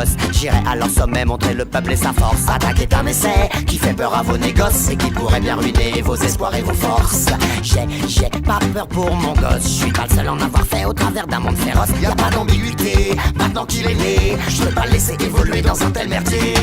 gosses. J'irai à leur sommet montrer le peuple et sa force. Attaque est un essai qui fait peur à vos négoces et qui pourrait bien ruiner vos espoirs et vos forces. J'ai pas peur pour mon gosse, je suis pas le seul à en avoir fait au travers d'un monde féroce. Y a pas d'ambiguïté, maintenant qu'il est né, je peux pas le laisser évoluer dans un tel merdier.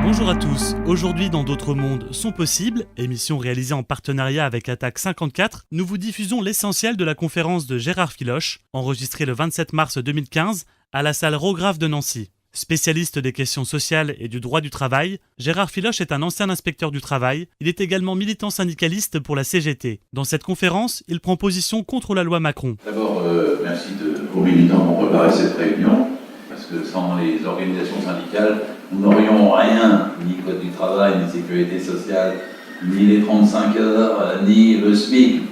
Bonjour à tous, aujourd'hui dans D'autres mondes sont possibles, émission réalisée en partenariat avec Attaque 54, nous vous diffusons l'essentiel de la conférence de Gérard Filoche, enregistrée le 27 mars 2015 à la salle Rograve de Nancy. Spécialiste des questions sociales et du droit du travail, Gérard Filoche est un ancien inspecteur du travail, il est également militant syndicaliste pour la CGT. Dans cette conférence, il prend position contre la loi Macron. D'abord, merci aux militants pour préparer cette réunion, parce que sans les organisations syndicales, nous n'aurions rien, ni code du travail, ni sécurité sociale, ni les 35 heures, ni le SMIC.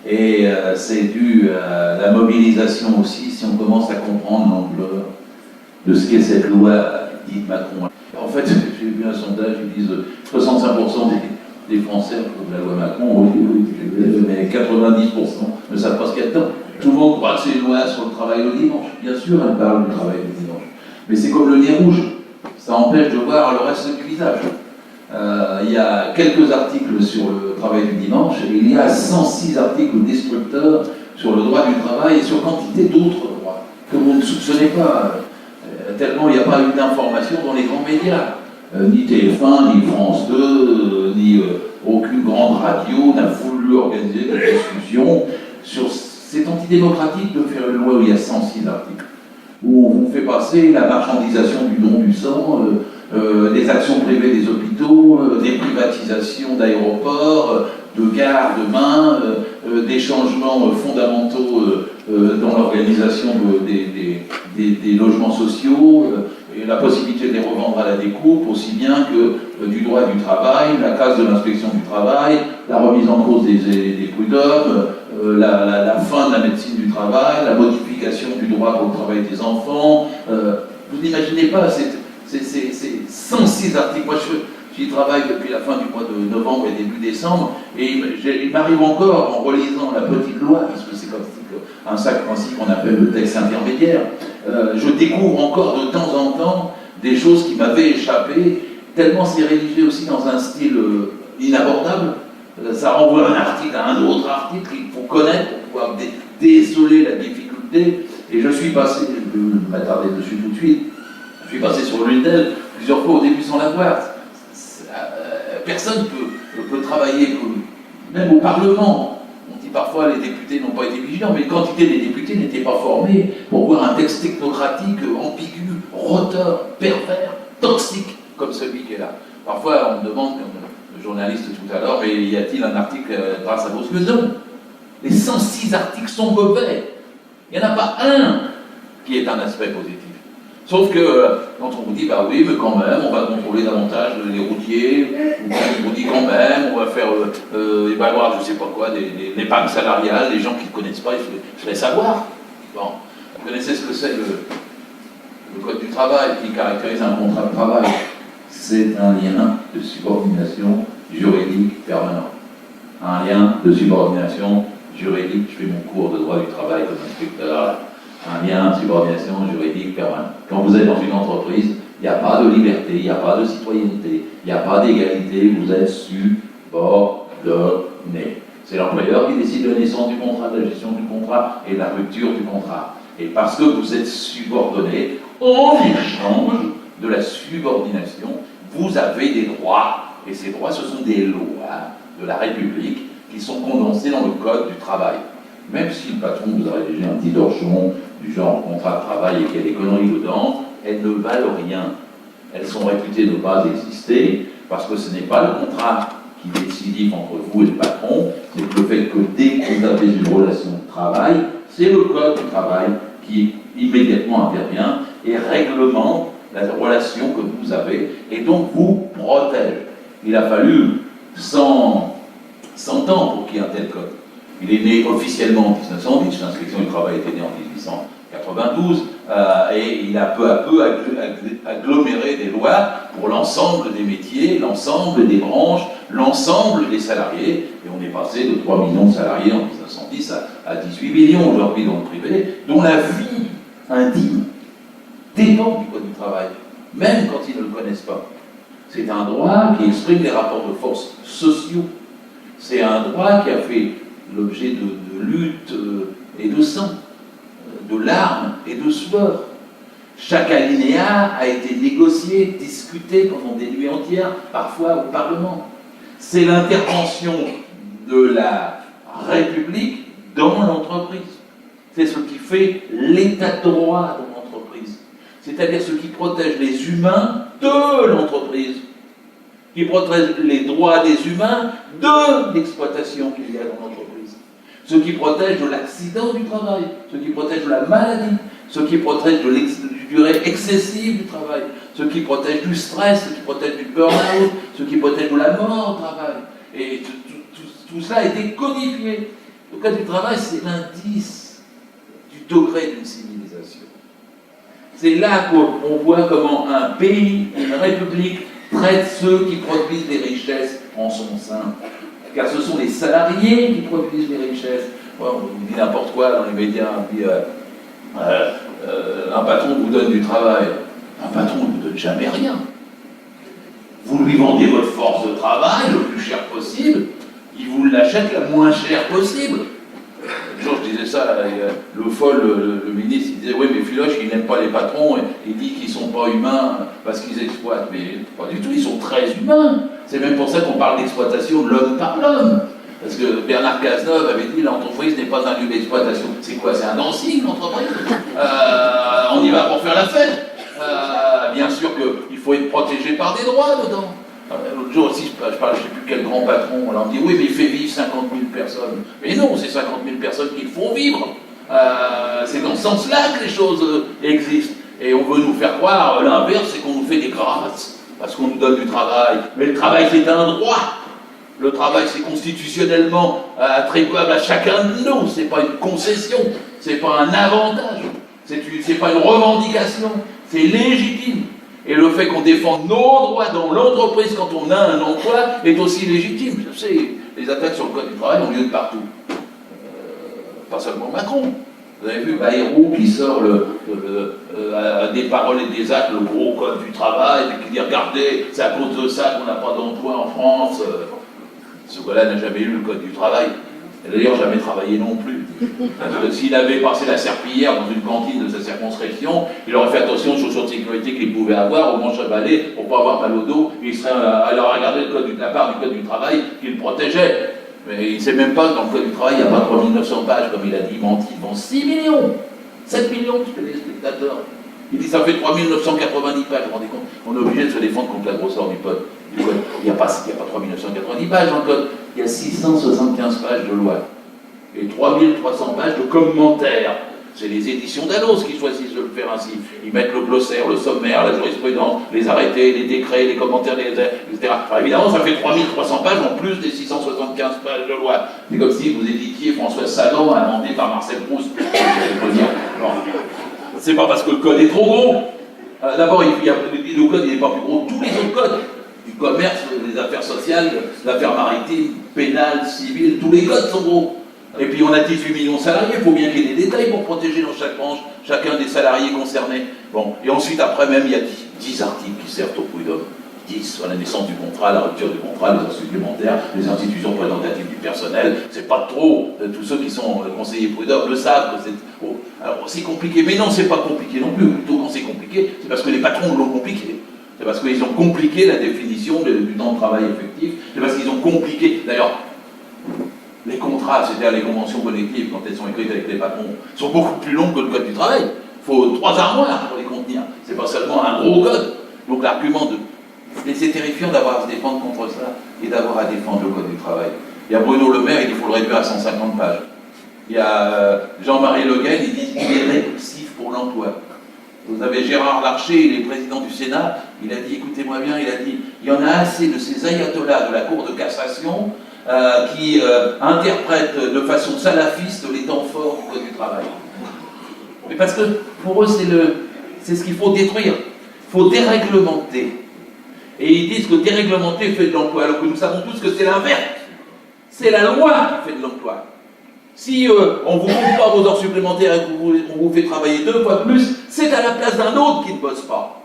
Et c'est dû à la mobilisation aussi, si on commence à comprendre l'ampleur de ce qu'est cette loi dite Macron. En fait, j'ai vu un sondage, ils disent 65% des Français approuvent la loi Macron, mais 90% ne savent pas ce qu'il y a dedans. Tout le monde croit que c'est une loi sur le travail le dimanche. Bien sûr, elle parle du travail le dimanche. Mais c'est comme le nez rouge. Ça empêche de voir le reste du visage. Il y a quelques articles sur le travail du dimanche et il y a 106 articles destructeurs sur le droit du travail et sur quantité d'autres droits que vous ne soupçonnez pas, tellement il n'y a pas eu d'information dans les grands médias. Ni TF1, ni France 2, ni aucune grande radio n'a voulu organiser des discussions sur... C'est antidémocratique de faire une loi où il y a 106 articles, où on vous fait passer la marchandisation du don du sang, des actions privées des hôpitaux, des privatisations d'aéroports, de gares demain, des changements fondamentaux dans l'organisation des logements sociaux, et la possibilité de les revendre à la découpe, aussi bien que du droit du travail, la casse de l'inspection du travail, la remise en cause des prud'hommes, la fin de la médecine du travail, la modification du droit pour le travail des enfants. Vous n'imaginez pas, c'est 106 articles. Moi, j'y travaille depuis la fin du mois de novembre et début décembre, et il m'arrive encore, en relisant la petite loi, parce que c'est comme un sac principe qu'on appelle le texte intermédiaire, je découvre encore de temps en temps des choses qui m'avaient échappé, tellement c'est rédigé aussi dans un style inabordable. Ça renvoie un article à un autre article qu'il faut connaître pour pouvoir déceler la difficulté. Et je suis passé, je vais m'attarder dessus tout de suite, je suis passé sur l'une d'elles plusieurs fois au début sans la voir. Personne peut travailler, même au Parlement. On dit parfois les députés n'ont pas été vigilants, mais une quantité des députés n'étaient pas formés pour voir un texte technocratique ambigu, roteur, pervers, toxique, comme celui qui est là. Parfois on me demande, comme le journaliste tout à l'heure, mais y a-t-il un article grâce à vos yeux? Non. Les 106 articles sont mauvais. Il n'y en a pas un qui est un aspect positif. Sauf que quand on vous dit, bah oui, mais quand même, on va contrôler davantage les routiers, ou on vous dit quand même, on va faire évaluer, je sais pas quoi, l'épargne salariale, les gens qui ne connaissent pas, il faudrait savoir. Bon, vous connaissez ce que c'est le code du travail qui caractérise un contrat de travail. C'est un lien de subordination juridique permanent. Un lien de subordination juridique, je fais mon cours de droit du travail comme inspecteur, un lien de subordination juridique permanent. Quand vous êtes dans une entreprise, il n'y a pas de liberté, il n'y a pas de citoyenneté, il n'y a pas d'égalité, vous êtes subordonné. C'est l'employeur qui décide de la naissance du contrat, de la gestion du contrat et de la rupture du contrat. Et parce que vous êtes subordonné, en échange de la subordination, vous avez des droits. Et ces droits, ce sont des lois de la République qui sont condensées dans le Code du travail. Même si le patron vous a rédigé un petit torchon du genre contrat de travail et qu'il y a des conneries dedans, elles ne valent rien. Elles sont réputées ne pas exister parce que ce n'est pas le contrat qui est décisif entre vous et le patron, c'est le fait que dès que vous avez une relation de travail, c'est le Code du travail qui immédiatement intervient et réglemente la relation que vous avez et donc vous protège. Il a fallu 100 ans pour qu'il y ait un tel code. Il est né officiellement en 1910, l'inspection du travail était née en 1892, et il a peu à peu aggloméré des lois pour l'ensemble des métiers, l'ensemble des branches, l'ensemble des salariés, et on est passé de 3 millions de salariés en 1910 à 18 millions aujourd'hui dans le privé, dont la vie intime dépend du Code du travail, même quand ils ne le connaissent pas. C'est un droit qui exprime les rapports de force sociaux. C'est un droit qui a fait l'objet de luttes et de sang, de larmes et de sueur. Chaque alinéa a été négocié, discuté pendant des nuits entières, parfois au Parlement. C'est l'intervention de la République dans l'entreprise. C'est ce qui fait l'état de droit dans l'entreprise. C'est-à-dire ce qui protège les humains de l'entreprise, qui protège les droits des humains de l'exploitation qu'il y a dans l'entreprise, ce qui protège de l'accident du travail, ce qui protège de la maladie, ce qui protège de du durée excessive du travail, ce qui protège du stress, ce qui protège du burn-out, ce qui protège de la mort au travail. Et tout cela a été codifié. Le Code du travail, c'est l'indice du degré d'une civilisation. C'est là qu'on voit comment un pays, une république, traite ceux qui produisent des richesses en son sein. Car ce sont les salariés qui produisent les richesses. Ouais, on vous dit n'importe quoi dans les médias, on dit un patron vous donne du travail. Un patron ne vous donne jamais rien. Vous lui vendez votre force de travail le plus cher possible, il vous l'achète la moins chère possible. Un jour, je disais ça, le ministre, il disait, oui, mais Filoche, il n'aime pas les patrons, et il dit qu'ils ne sont pas humains parce qu'ils exploitent. Mais pas du tout, ils sont très humains. C'est même pour ça qu'on parle d'exploitation de l'homme par l'homme. Parce que Bernard Cazeneuve avait dit, l'entreprise n'est pas un lieu d'exploitation. C'est quoi? C'est un dancing, l'entreprise? On y va pour faire la fête. Bien sûr qu'il faut être protégé par des droits dedans. L'autre jour aussi, je parle, je ne sais plus quel grand patron, on me dit oui, mais il fait vivre 50 000 personnes. Mais non, c'est 50 000 personnes qu'il faut vivre. C'est dans ce sens-là que les choses existent. Et on veut nous faire croire l'inverse, c'est qu'on nous fait des grâces, parce qu'on nous donne du travail. Mais le travail, c'est un droit. Le travail, c'est constitutionnellement attribuable à chacun de nous. C'est pas une concession, c'est pas un avantage, c'est pas une revendication, c'est légitime. Et le fait qu'on défende nos droits dans l'entreprise quand on a un emploi est aussi légitime. Je sais, les attaques sur le Code du travail ont lieu de partout. Pas seulement Macron. Vous avez vu Bayrou qui sort des paroles et des actes, le gros Code du travail, et qui dit regardez, c'est à cause de ça qu'on n'a pas d'emploi en France. Ce gars-là n'a jamais lu le Code du travail. Et d'ailleurs, jamais travaillé non plus. Parce que s'il avait passé la serpillière dans une cantine de sa circonscription, il aurait fait attention aux chaussures de sécurité qu'il pouvait avoir, aux manches à balai, pour ne pas avoir mal au dos. Il serait allé regarder la part du Code du travail qu'il protégeait. Mais il ne sait même pas que dans le Code du travail, il n'y a pas 3900 pages, comme il a dit, menti. Il vend 6 millions, 7 millions de téléspectateurs. Il dit ça fait 3990 pages, vous vous rendez compte? On est obligé de se défendre contre la grosseur du code. Il n'y a pas 3990 pages dans le code, il y a 675 pages de loi et 3300 pages de commentaires. C'est les éditions Dalloz qui choisissent de le faire ainsi. Ils mettent le glossaire, le sommaire, la jurisprudence, les arrêtés, les décrets, les commentaires, etc. Alors évidemment, ça fait 3300 pages en plus des 675 pages de loi. C'est comme si vous éditiez François Sagan, amendé par Marcel Proust. C'est pas parce que le code est trop gros. D'abord, le code n'est pas plus gros que tous les autres codes. Du commerce, des affaires sociales, l'affaire maritime, pénale, civile, tous les codes sont gros. Et puis on a 18 millions de salariés, il faut bien qu'il y ait des détails pour protéger dans chaque branche chacun des salariés concernés. Bon, et ensuite après même, il y a 10 articles qui servent au prud'homme. 10 sur la naissance du contrat, la rupture du contrat, les heures supplémentaires, les institutions représentatives du personnel. C'est pas trop. Tous ceux qui sont conseillers prud'homme le savent que c'est. Oh, alors c'est compliqué, mais non, c'est pas compliqué non plus. Plutôt quand c'est compliqué, c'est parce que les patrons l'ont compliqué. C'est parce qu'ils ont compliqué la définition du temps de travail effectif. C'est parce qu'ils ont compliqué. D'ailleurs, les contrats, c'est-à-dire les conventions collectives, quand elles sont écrites avec les patrons, sont beaucoup plus longues que le code du travail. Il faut 3 armoires pour les contenir. C'est pas seulement un gros code. Donc l'argument de. Et c'est terrifiant d'avoir à se défendre contre ça et d'avoir à défendre le code du travail. Il y a Bruno Le Maire, il dit qu'il faut le réduire à 150 pages. Il y a Jean-Marie Le Guen, il dit qu'il est répulsif pour l'emploi. Vous avez Gérard Larcher, il est président du Sénat, il a dit, écoutez-moi bien, il a dit, il y en a assez de ces ayatollahs de la Cour de cassation qui interprètent de façon salafiste les temps forts du Code du travail. Mais parce que pour eux, c'est ce qu'il faut détruire. Il faut déréglementer. Et ils disent que déréglementer fait de l'emploi, alors que nous savons tous que c'est l'inverse. C'est la loi qui fait de l'emploi. Si on ne vous compte pas vos heures supplémentaires et qu'on vous fait travailler 2 fois plus, c'est à la place d'un autre qui ne bosse pas.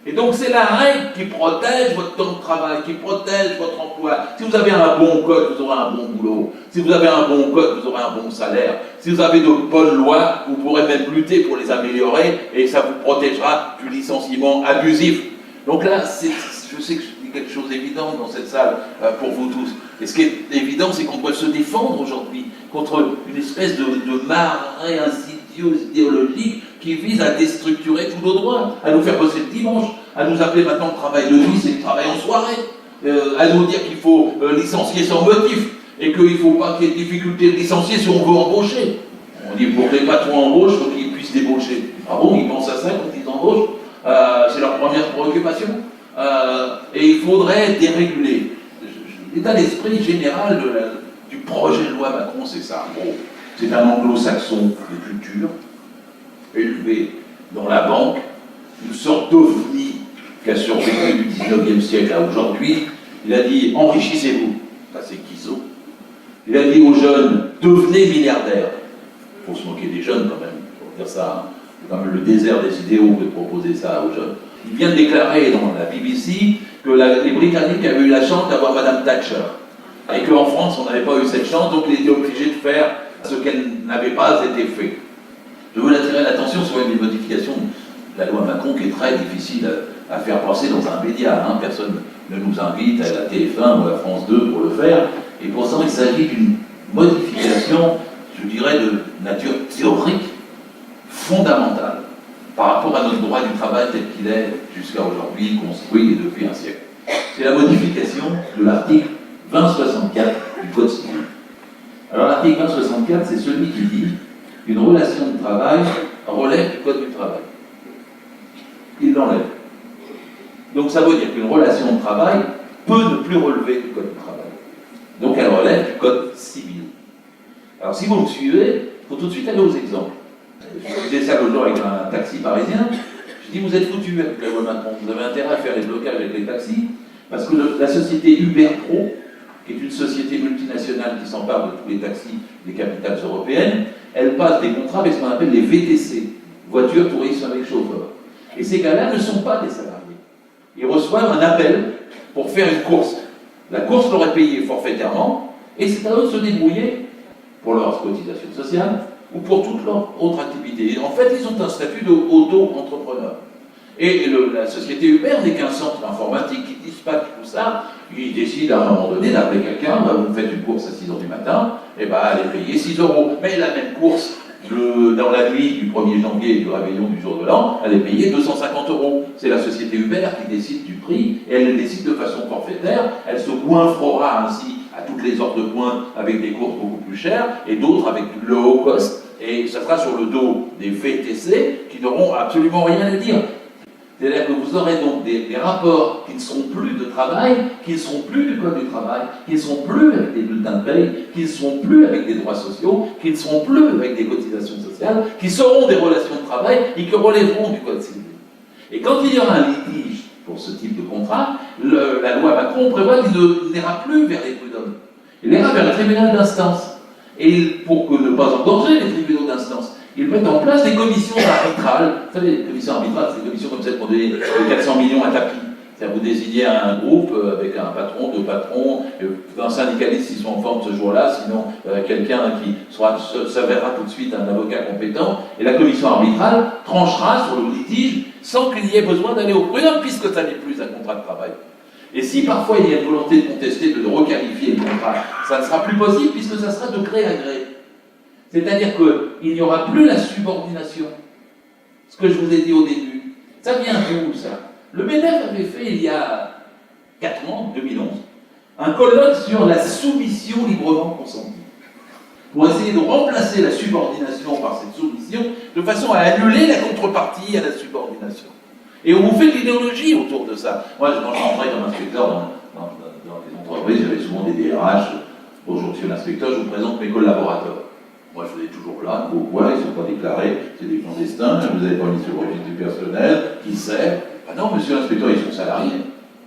Et donc c'est la règle qui protège votre temps de travail, qui protège votre emploi. Si vous avez un bon code, vous aurez un bon boulot. Si vous avez un bon code, vous aurez un bon salaire. Si vous avez de bonnes lois, vous pourrez même lutter pour les améliorer et ça vous protégera du licenciement abusif. Donc là, je sais que je dis quelque chose d'évident dans cette salle pour vous tous. Et ce qui est évident, c'est qu'on doit se défendre aujourd'hui contre une espèce de marée insidieuse idéologique qui vise à déstructurer tous nos droits, à nous faire bosser le dimanche, à nous appeler maintenant le travail de nuit, c'est le travail en soirée, à nous dire qu'il faut licencier sans motif et qu'il ne faut pas qu'il y ait de difficulté de licencier si on veut embaucher. On dit pour que les patrons embauchent, il faut qu'ils puissent débaucher. Ah bon, ils pensent à ça quand ils embauchent, c'est leur première préoccupation. Et il faudrait déréguler. L'état d'esprit général du projet de loi Macron, c'est ça. Bon, c'est un anglo-saxon de culture, élevé dans la banque, une sorte d'ovni qui a survécu du 19e siècle à aujourd'hui. Il a dit « enrichissez-vous ». Ça, c'est Guizot. Il a dit aux jeunes « devenez milliardaires ». Il faut se moquer des jeunes quand même, pour dire ça. Hein. C'est quand même le désert des idéaux de proposer ça aux jeunes. Il vient de déclarer dans la BBC que les Britanniques avaient eu la chance d'avoir Madame Thatcher. Et qu'en France, on n'avait pas eu cette chance, donc il était obligé de faire ce qu'elle n'avait pas été fait. Je veux attirer l'attention sur une modification de la loi Macron qui est très difficile à faire passer dans un média. Hein. Personne ne nous invite à la TF1 ou à la France 2 pour le faire. Et pourtant, il s'agit d'une modification, je dirais, de nature théorique, fondamentale, par rapport à notre droit du travail tel qu'il est jusqu'à aujourd'hui, construit depuis un siècle. C'est la modification de l'article 2064 du Code civil. Alors l'article 2064, c'est celui qui dit qu'une relation de travail relève du Code du travail. Il l'enlève. Donc ça veut dire qu'une relation de travail peut ne plus relever du Code du travail. Donc elle relève du Code civil. Alors si vous me suivez, il faut tout de suite aller aux exemples. Je disais ça l'autre jour avec un taxi parisien. Je dis, vous êtes foutus avec la loi Macron. Vous avez intérêt à faire les blocages avec les taxis, parce que la société Uber Pro, qui est une société multinationale qui s'empare de tous les taxis des capitales européennes, elle passe des contrats avec ce qu'on appelle les VTC, voitures tourisme avec chauffeur. Et ces gars-là ne sont pas des salariés. Ils reçoivent un appel pour faire une course. La course leur est payée forfaitairement, et c'est à eux de se débrouiller pour leur cotisation sociale, ou pour toute leur autre activité. Et en fait, ils ont un statut d'auto-entrepreneur. Et la société Uber n'est qu'un centre informatique qui dispatche tout ça. Ils décident à un moment donné d'appeler quelqu'un, vous faites une course à 6h du matin, et elle est payée 6 €. Mais la même course, dans la nuit du 1er janvier et du réveillon du jour de l'an, elle est payée 250 €. C'est la société Uber qui décide du prix, et elle le décide de façon forfaitaire. Elle se goinfrera ainsi à toutes les heures de pointe avec des courses beaucoup plus chères, et d'autres avec le low cost, et ça sera sur le dos des VTC qui n'auront absolument rien à dire. C'est-à-dire que vous aurez donc des rapports qui ne seront plus de travail, qui ne seront plus du Code du travail, qui ne seront plus avec des bulletins de paye, qui ne seront plus avec des droits sociaux, qui ne seront plus avec des cotisations sociales, qui seront des relations de travail et qui relèveront du Code civil. Et quand il y aura un litige pour ce type de contrat, la loi Macron prévoit qu'il n'ira plus vers les prud'hommes. Il ira vers le tribunal d'instance. Et pour ne pas engorger les tribunaux d'instance, ils mettent en place des commissions arbitrales. Vous savez, les commissions arbitrales, c'est des commissions comme celle qu'on donne de 400 millions à tapis. C'est-à-dire vous désignez un groupe avec un patron, 2 patrons, un syndicaliste s'ils sont en forme ce jour-là, sinon quelqu'un qui s'avérera tout de suite un avocat compétent, et la commission arbitrale tranchera sur le litige sans qu'il y ait besoin d'aller au prud'homme, puisque ça n'est plus un contrat de travail. Et si parfois il y a une volonté de contester, de requalifier le contrat, ça ne sera plus possible puisque ça sera de gré à gré. C'est-à-dire qu'il n'y aura plus la subordination. Ce que je vous ai dit au début. Ça vient d'où, ça? Le MEDEF avait fait, il y a 4 ans, 2011, un colloque sur la soumission librement consentie. Pour essayer de remplacer la subordination par cette soumission, de façon à annuler la contrepartie à la subordination. Et on vous fait de l'idéologie autour de ça. Moi, quand je rentrais comme inspecteur dans les entreprises, il y avait souvent des DRH. Bonjour, monsieur l'inspecteur, je vous présente mes collaborateurs. Moi, je les ai toujours là, pourquoi ils ne sont pas déclarés, c'est des clandestins, vous avez pas mis sur le registre du personnel, qui sait? Ah non, monsieur l'inspecteur, ils sont salariés.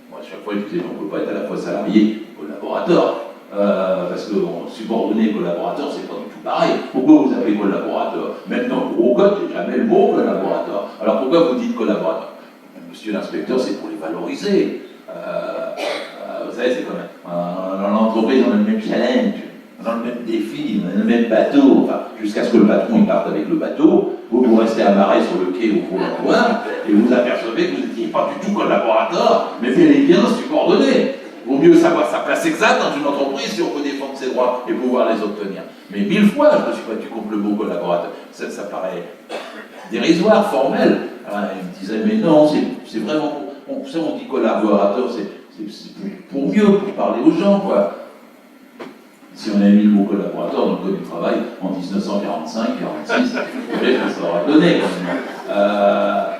Moi, à chaque fois, je disais, on ne peut pas être à la fois salarié et collaborateur. Parce que subordonné et collaborateur, c'est pas du tout pareil. Pourquoi vous appelez collaborateur? Même dans le gros code, il n'y a jamais le mot collaborateur. Alors pourquoi vous dites collaborateur? Monsieur l'inspecteur, c'est pour les valoriser. Vous savez, c'est comme dans l'entreprise, on a le même challenge, on a le même défi, on a le même bateau. Enfin, jusqu'à ce que le patron il parte avec le bateau, vous restez amarré sur le quai au fond d'un coin, et vous apercevez que vous n'étiez pas du tout collaborateur, mais bel et bien subordonné. Vaut mieux savoir sa place exacte dans une entreprise si on veut défendre ses droits et pouvoir les obtenir. Mais 1000 fois, je me suis battu contre le mot collaborateur. Ça paraît dérisoire, formel. Alors, il me disait, mais non, c'est vraiment... On dit collaborateur, c'est pour mieux, pour parler aux gens, quoi. Si on avait mis le mot collaborateur dans le code du travail en 1945-46, ça aurait donné quand même.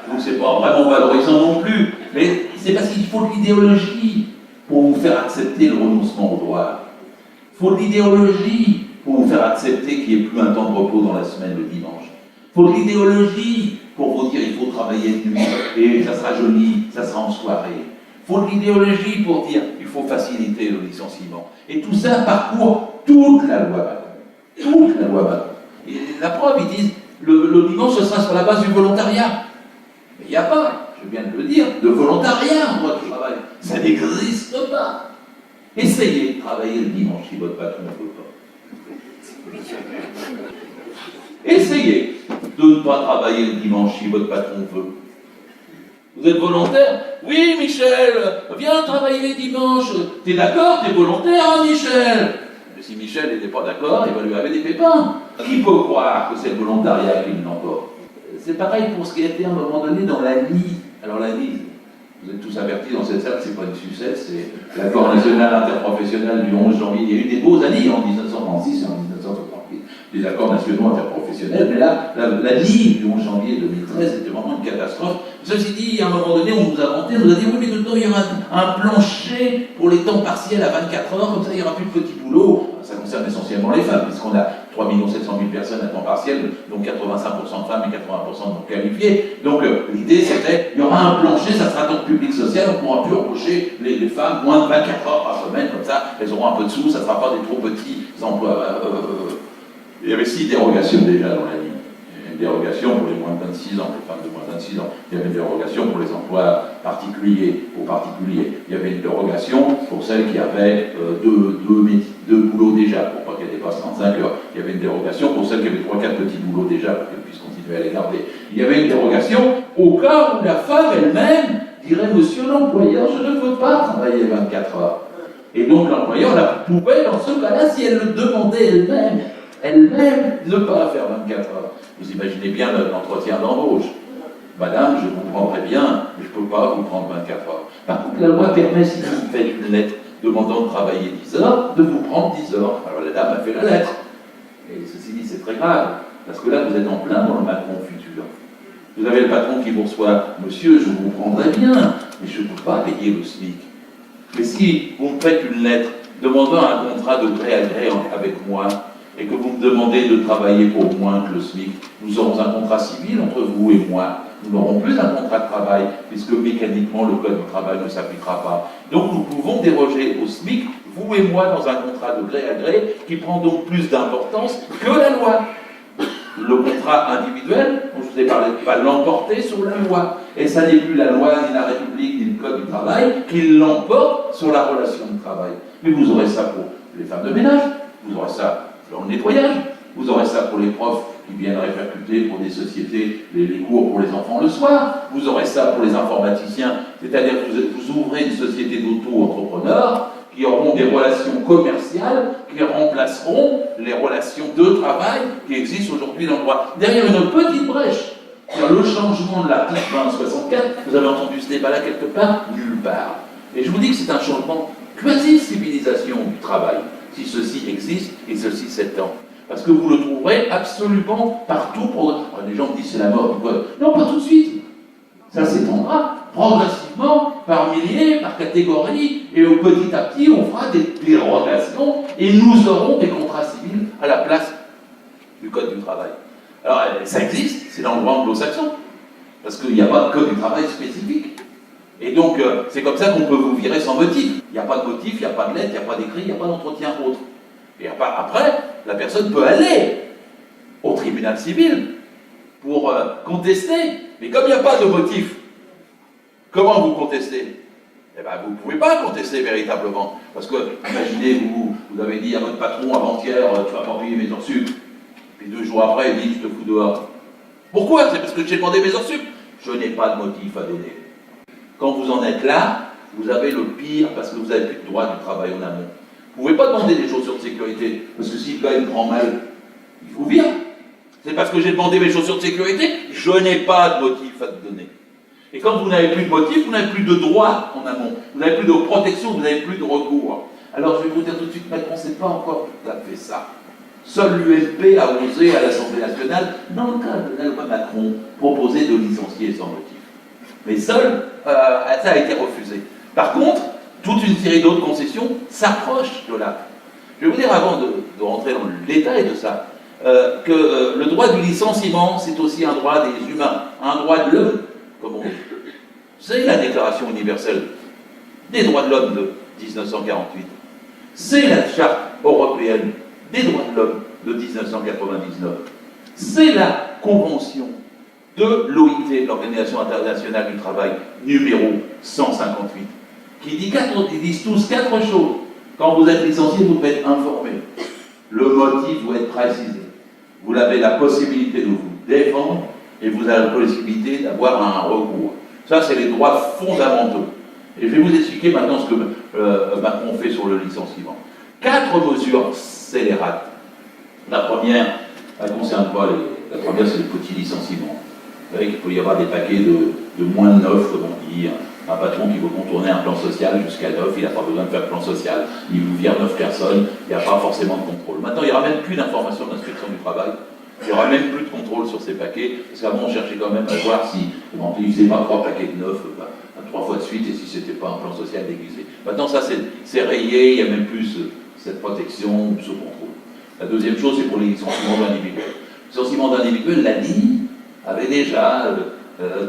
Donc c'est pas vraiment valorisant non plus. Mais c'est parce qu'il faut de l'idéologie pour vous faire accepter le renoncement au droit. Il faut de l'idéologie pour vous faire accepter qu'il n'y ait plus un temps de repos dans la semaine le dimanche. Il faut de l'idéologie pour vous dire qu'il faut travailler de nuit et ça sera joli, ça sera en soirée. Il faut de l'idéologie pour dire qu'il faut faciliter le licenciement. Et tout ça parcourt toute la loi Macron. Toute la loi Macron. Et la preuve, ils disent, le dimanche, ce sera sur la base du volontariat. Mais il n'y a pas, je viens de le dire, de volontariat en droit du travail. Ça n'existe pas. Essayez de travailler le dimanche si votre patron ne veut pas. Essayez de ne pas travailler le dimanche si votre patron veut. Vous êtes volontaire? Oui, Michel, viens travailler les dimanches. T'es d'accord? T'es volontaire, hein, Michel? Mais si Michel n'était pas d'accord, il va lui arriver des pépins. Qui peut croire que c'est le volontariat qui l'emporte? C'est pareil pour ce qui a été à un moment donné dans la LI. Alors la LI, vous êtes tous avertis dans cette salle, c'est pas une sucette, c'est l'accord national interprofessionnel du 11 janvier. Il y a eu des beaux années en 1936 et en 1968, des accords nationaux interprofessionnels, mais là, la LI du 11 janvier 2013 était vraiment une catastrophe. Ceci dit, à un moment donné, on nous a vanté, on nous a dit, oui, mais dedans, il y aura un plancher pour les temps partiels à 24 heures, comme ça, il n'y aura plus de petits boulots. Ça concerne essentiellement les femmes, puisqu'on a 3 700 000 personnes à temps partiel, dont 85% de femmes et 80% de non qualifiés. Donc l'idée c'était, il y aura un plancher, ça sera dans le public social, on ne pourra plus embaucher les femmes moins de 24 heures par semaine, comme ça, elles auront un peu de sous, ça ne sera pas des trop petits emplois. Il y avait 6 dérogations déjà dans la ligne. Une dérogation pour les moins de 26 ans, les femmes de moins de 26 ans. Il y avait une dérogation pour les emplois particuliers, aux particuliers. Il y avait une dérogation pour celles qui avaient deux boulots déjà, pour pas qu'elles dépassent 35 heures. Il y avait une dérogation pour celles qui avaient 3-4 petits boulots déjà, pour qu'elles puissent continuer à les garder. Il y avait une dérogation au cas où la femme elle-même dirait, monsieur l'employeur, je ne veux pas travailler 24 heures. Et donc l'employeur pouvait, dans ce cas-là, si elle le demandait elle-même, ne pas faire 24 heures. Vous imaginez bien l'entretien d'embauche. Madame, je vous prendrai bien, mais je ne peux pas vous prendre 24 heures. Par contre, la loi permet, si vous faites une lettre demandant de travailler 10 heures, de vous prendre 10 heures. Alors la dame a fait la lettre. Et ceci dit, c'est très grave, parce que là, vous êtes en plein dans le Macron futur. Vous avez le patron qui vous reçoit, monsieur, je vous prendrai bien, mais je ne peux pas payer le SMIC. Mais si vous me faites une lettre demandant un contrat de gré à gré avec moi, et que vous me demandez de travailler pour moins que le SMIC, nous aurons un contrat civil entre vous et moi. Nous n'aurons plus un contrat de travail, puisque mécaniquement le code du travail ne s'appliquera pas. Donc nous pouvons déroger au SMIC, vous et moi, dans un contrat de gré à gré, qui prend donc plus d'importance que la loi. Le contrat individuel, dont je vous ai parlé, va l'emporter sur la loi. Et ça n'est plus la loi, ni la République, ni le code du travail, qui l'emporte sur la relation de travail. Mais vous aurez ça pour les femmes de ménage, vous aurez ça dans le nettoyage, vous aurez ça pour les profs qui viennent répercuter pour des sociétés les cours pour les enfants le soir, vous aurez ça pour les informaticiens, c'est-à-dire que vous ouvrez une société d'auto-entrepreneurs qui auront des relations commerciales qui remplaceront les relations de travail qui existent aujourd'hui dans le droit. Derrière une petite brèche, le changement de l'article 2064, vous avez entendu ce débat-là quelque part? Nulle part. Et je vous dis que c'est un changement quasi-civilisation du travail, si ceci existe et ceci s'étend. Parce que vous le trouverez absolument partout. Les gens me disent c'est la mort. Non, pas tout de suite. Ça s'étendra progressivement par milliers, par par catégorie, et petit à petit, on fera des dérogations, et nous aurons des contrats civils à la place du Code du travail. Alors, ça existe, c'est dans le droit anglo-saxon, parce qu'il n'y a pas de Code du travail spécifique. Et donc, c'est comme ça qu'on peut vous virer sans motif. Il n'y a pas de motif, il n'y a pas de lettre, il n'y a pas d'écrit, il n'y a pas d'entretien autre. Et après, la personne peut aller au tribunal civil pour contester. Mais comme il n'y a pas de motif, comment vous contestez? Eh bien, vous ne pouvez pas contester véritablement. Parce que, imaginez, vous avez dit à votre patron avant-hier, tu vas pas payer mes heures sup. Puis 2 jours après, il dit, je te fous dehors. Pourquoi? C'est parce que j'ai demandé mes heures sup. Je n'ai pas de motif à donner. Quand vous en êtes là, vous avez le pire parce que vous n'avez plus de droit du travail en amont. Vous ne pouvez pas demander des chaussures de sécurité, parce que si le gars il prend mal, il vous vire. C'est parce que j'ai demandé mes chaussures de sécurité, je n'ai pas de motif à te donner. Et quand vous n'avez plus de motif, vous n'avez plus de droit en amont, vous n'avez plus de protection, vous n'avez plus de recours. Alors je vais vous dire tout de suite, Macron, c'est pas encore tout à fait ça. Seul l'UMP a osé à l'Assemblée nationale, dans le cas de la loi Macron, proposer de licencier sans motif. Mais seul, ça a été refusé. Par contre, toute une série d'autres concessions s'approchent de là. Je vais vous dire, avant de rentrer dans le détail de ça, que le droit du licenciement, c'est aussi un droit des humains, un droit de l'homme, comme on dit. C'est la Déclaration universelle des droits de l'homme de 1948. C'est la Charte européenne des droits de l'homme de 1999. C'est la Convention de l'OIT, l'Organisation internationale du travail, numéro 158, qui dit ils disent tous 4 choses. Quand vous êtes licencié, vous devez être informé. Le motif doit être précisé. Vous avez la possibilité de vous défendre et vous avez la possibilité d'avoir un recours. Ça, c'est les droits fondamentaux. Et je vais vous expliquer maintenant ce que Macron fait sur le licenciement. 4 mesures scélérates. La première, elle ne concerne pas la première, c'est le petit licenciement. Vous savez qu'il peut y avoir des paquets de moins de 9, comme on dit. Un patron qui veut contourner un plan social jusqu'à 9, il n'a pas besoin de faire de plan social, il vous vire 9 personnes, il n'y a pas forcément de contrôle. Maintenant, il n'y aura même plus d'informations d'inspection du travail, il n'y aura même plus de contrôle sur ces paquets, parce qu'avant, on cherchait quand même à voir si on n'utilisait pas 3 paquets de 9, 3 fois de suite, et si ce n'était pas un plan social déguisé. Maintenant, ça, c'est rayé, il n'y a même plus cette protection, ce contrôle. La deuxième chose, c'est pour les licenciements individuels. Les licenciements individuels, la LI avait déjà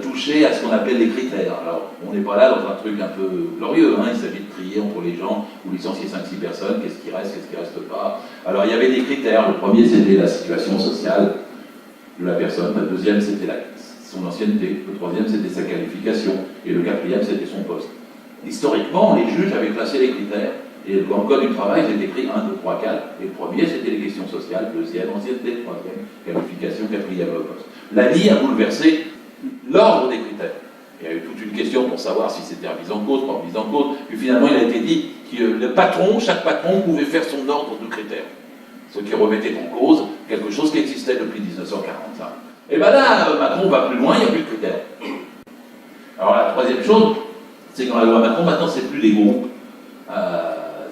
touché à ce qu'on appelle les critères. Alors, on n'est pas là dans un truc un peu glorieux, hein. Il s'agit de trier entre les gens ou licencier 5-6 personnes, qu'est-ce qui reste, qu'est-ce qui reste pas. Alors, il y avait des critères. Le premier, c'était la situation sociale de la personne. Le deuxième, c'était son ancienneté. Le troisième, c'était sa qualification. Et le quatrième, c'était son poste. Historiquement, les juges avaient classé les critères. Et dans le Code du travail, j'ai écrit 1, 2, 3, 4. Et le premier, c'était les questions sociales. Deuxième, ancienneté. Troisième, qualification. Quatrième, poste. La LI a bouleversé l'ordre des critères. Il y a eu toute une question pour savoir si c'était remis en cause, pas remis en cause. Puis finalement, il a été dit que le patron, chaque patron pouvait faire son ordre de critères. Ce qui remettait en cause quelque chose qui existait depuis 1945. Et bien là, Macron va plus loin, il n'y a plus de critères. Alors la troisième chose, c'est que dans la loi Macron, maintenant, c'est plus les groupes.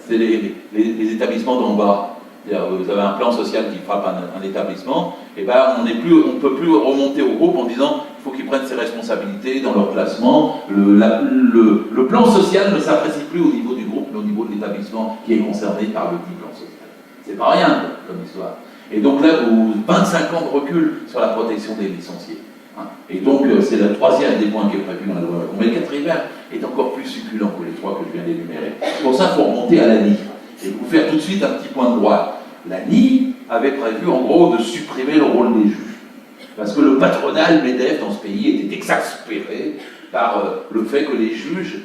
C'est les établissements d'en bas. Vous avez un plan social qui frappe un établissement, et ben on ne peut plus remonter au groupe en disant qu'il faut qu'ils prennent ses responsabilités dans leur placement. Le plan social ne s'apprécie plus au niveau du groupe, mais au niveau de l'établissement qui est concerné par le dit plan social. C'est pas rien comme histoire. Et donc là, 25 ans de recul sur la protection des licenciés. Hein. Et donc c'est le troisième des points qui est prévu dans la loi. Mais le quatrième est encore plus succulent que les 3 que je viens d'énumérer. Pour ça, il faut remonter à la LI. Et vous faire tout de suite un petit point de droit. La LI avait prévu en gros de supprimer le rôle des juges. Parce que le patronat, le MEDEF dans ce pays était exaspéré par le fait que les juges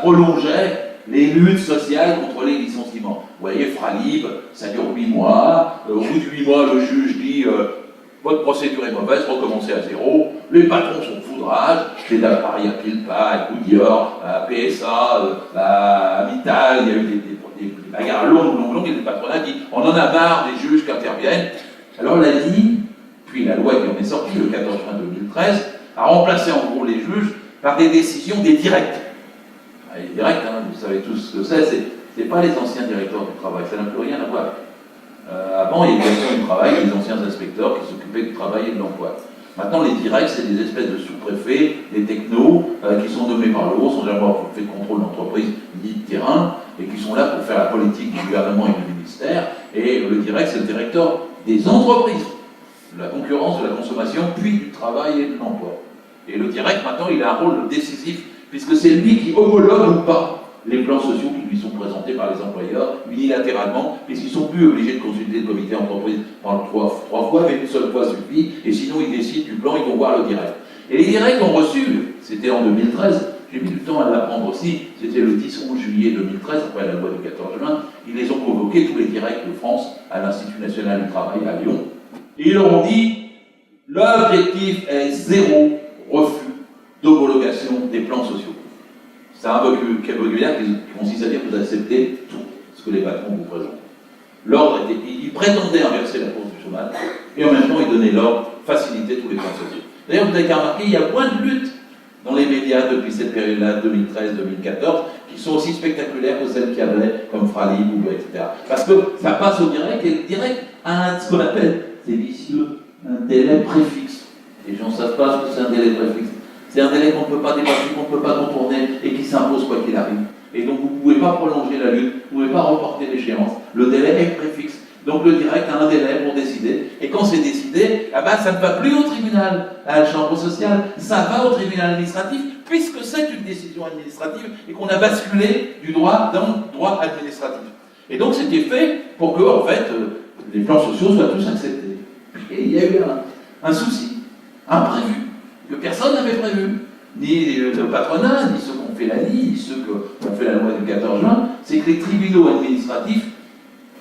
prolongeaient les luttes sociales contre les licenciements. Vous voyez, Fralib, ça dure 8 mois. Au bout de 8 mois, le juge dit votre procédure est mauvaise, recommencez à zéro. Les patrons sont de foudrage. Les Paris à Pilpa, à Goodyear, à PSA, à Vital, il y a eu des bagarres longues, et le patronat dit on en a marre des juges qui interviennent. Alors la LI, puis la loi qui en est sortie le 14 juin 2013, a remplacé en gros les juges par des décisions des directs. Les directs, hein, vous savez tous ce que c'est pas les anciens directeurs du travail, ça n'a plus rien à voir. Avant, il y avait des directeurs du travail, des anciens inspecteurs qui s'occupaient du travail et de l'emploi. Maintenant, les directs, c'est des espèces de sous-préfets, des technos qui sont nommés par le haut, sans jamais avoir fait de contrôle d'entreprise ni de terrain, et qui sont là pour faire la politique du gouvernement et du ministère. Et le direct, c'est le directeur des entreprises, de la concurrence, de la consommation, puis du travail et de l'emploi. Et le direct, maintenant, il a un rôle décisif, puisque c'est lui qui homologue ou pas les plans sociaux qui lui sont présentés par les employeurs unilatéralement, puisqu'ils ne sont plus obligés de consulter le comité d'entreprise trois fois, mais une seule fois suffit, et sinon ils décident du plan, ils vont voir le direct. Et les directs ont reçu, c'était en 2013, j'ai mis du temps à l'apprendre aussi, c'était le 10-11 juillet 2013, après la loi du 14 juin, ils les ont convoqués, tous les directs de France, à l'Institut national du travail à Lyon, et ils leur ont dit, l'objectif est zéro refus d'homologation des plans sociaux. C'est un vocabulaire qui consiste à dire que vous acceptez tout ce que les patrons vous présentent. L'ordre était, il prétendait inverser la course du chômage, et en même temps il donnait l'ordre, faciliter tous les plans sociaux. D'ailleurs, vous avez qu'à remarquer, il y a moins de luttes dans les médias depuis cette période-là, 2013-2014, qui sont aussi spectaculaires que celles qu'il y avait, comme Fralib, ou etc. Parce que ça passe au direct, et le direct a ce qu'on appelle, c'est vicieux, un délai préfixe. Les gens ne savent pas ce que c'est un délai préfixe. C'est un délai qu'on ne peut pas dépasser, qu'on ne peut pas contourner et qui s'impose quoi qu'il arrive. Et donc vous ne pouvez pas prolonger la lutte, vous ne pouvez pas reporter l'échéance. Le délai est préfixe. Donc le direct a un délai pour décider. Et quand c'est décidé, ça ne va plus au tribunal, à la chambre sociale, ça va au tribunal administratif, puisque c'est une décision administrative et qu'on a basculé du droit dans le droit administratif. Et donc c'était fait pour que, en fait, les plans sociaux soient tous acceptés. Et il y a eu un souci, imprévu, que personne n'avait prévu, ni le patronat, ni ceux qui ont fait la LI, ni ceux qui ont fait la loi du 14 juin, c'est que les tribunaux administratifs,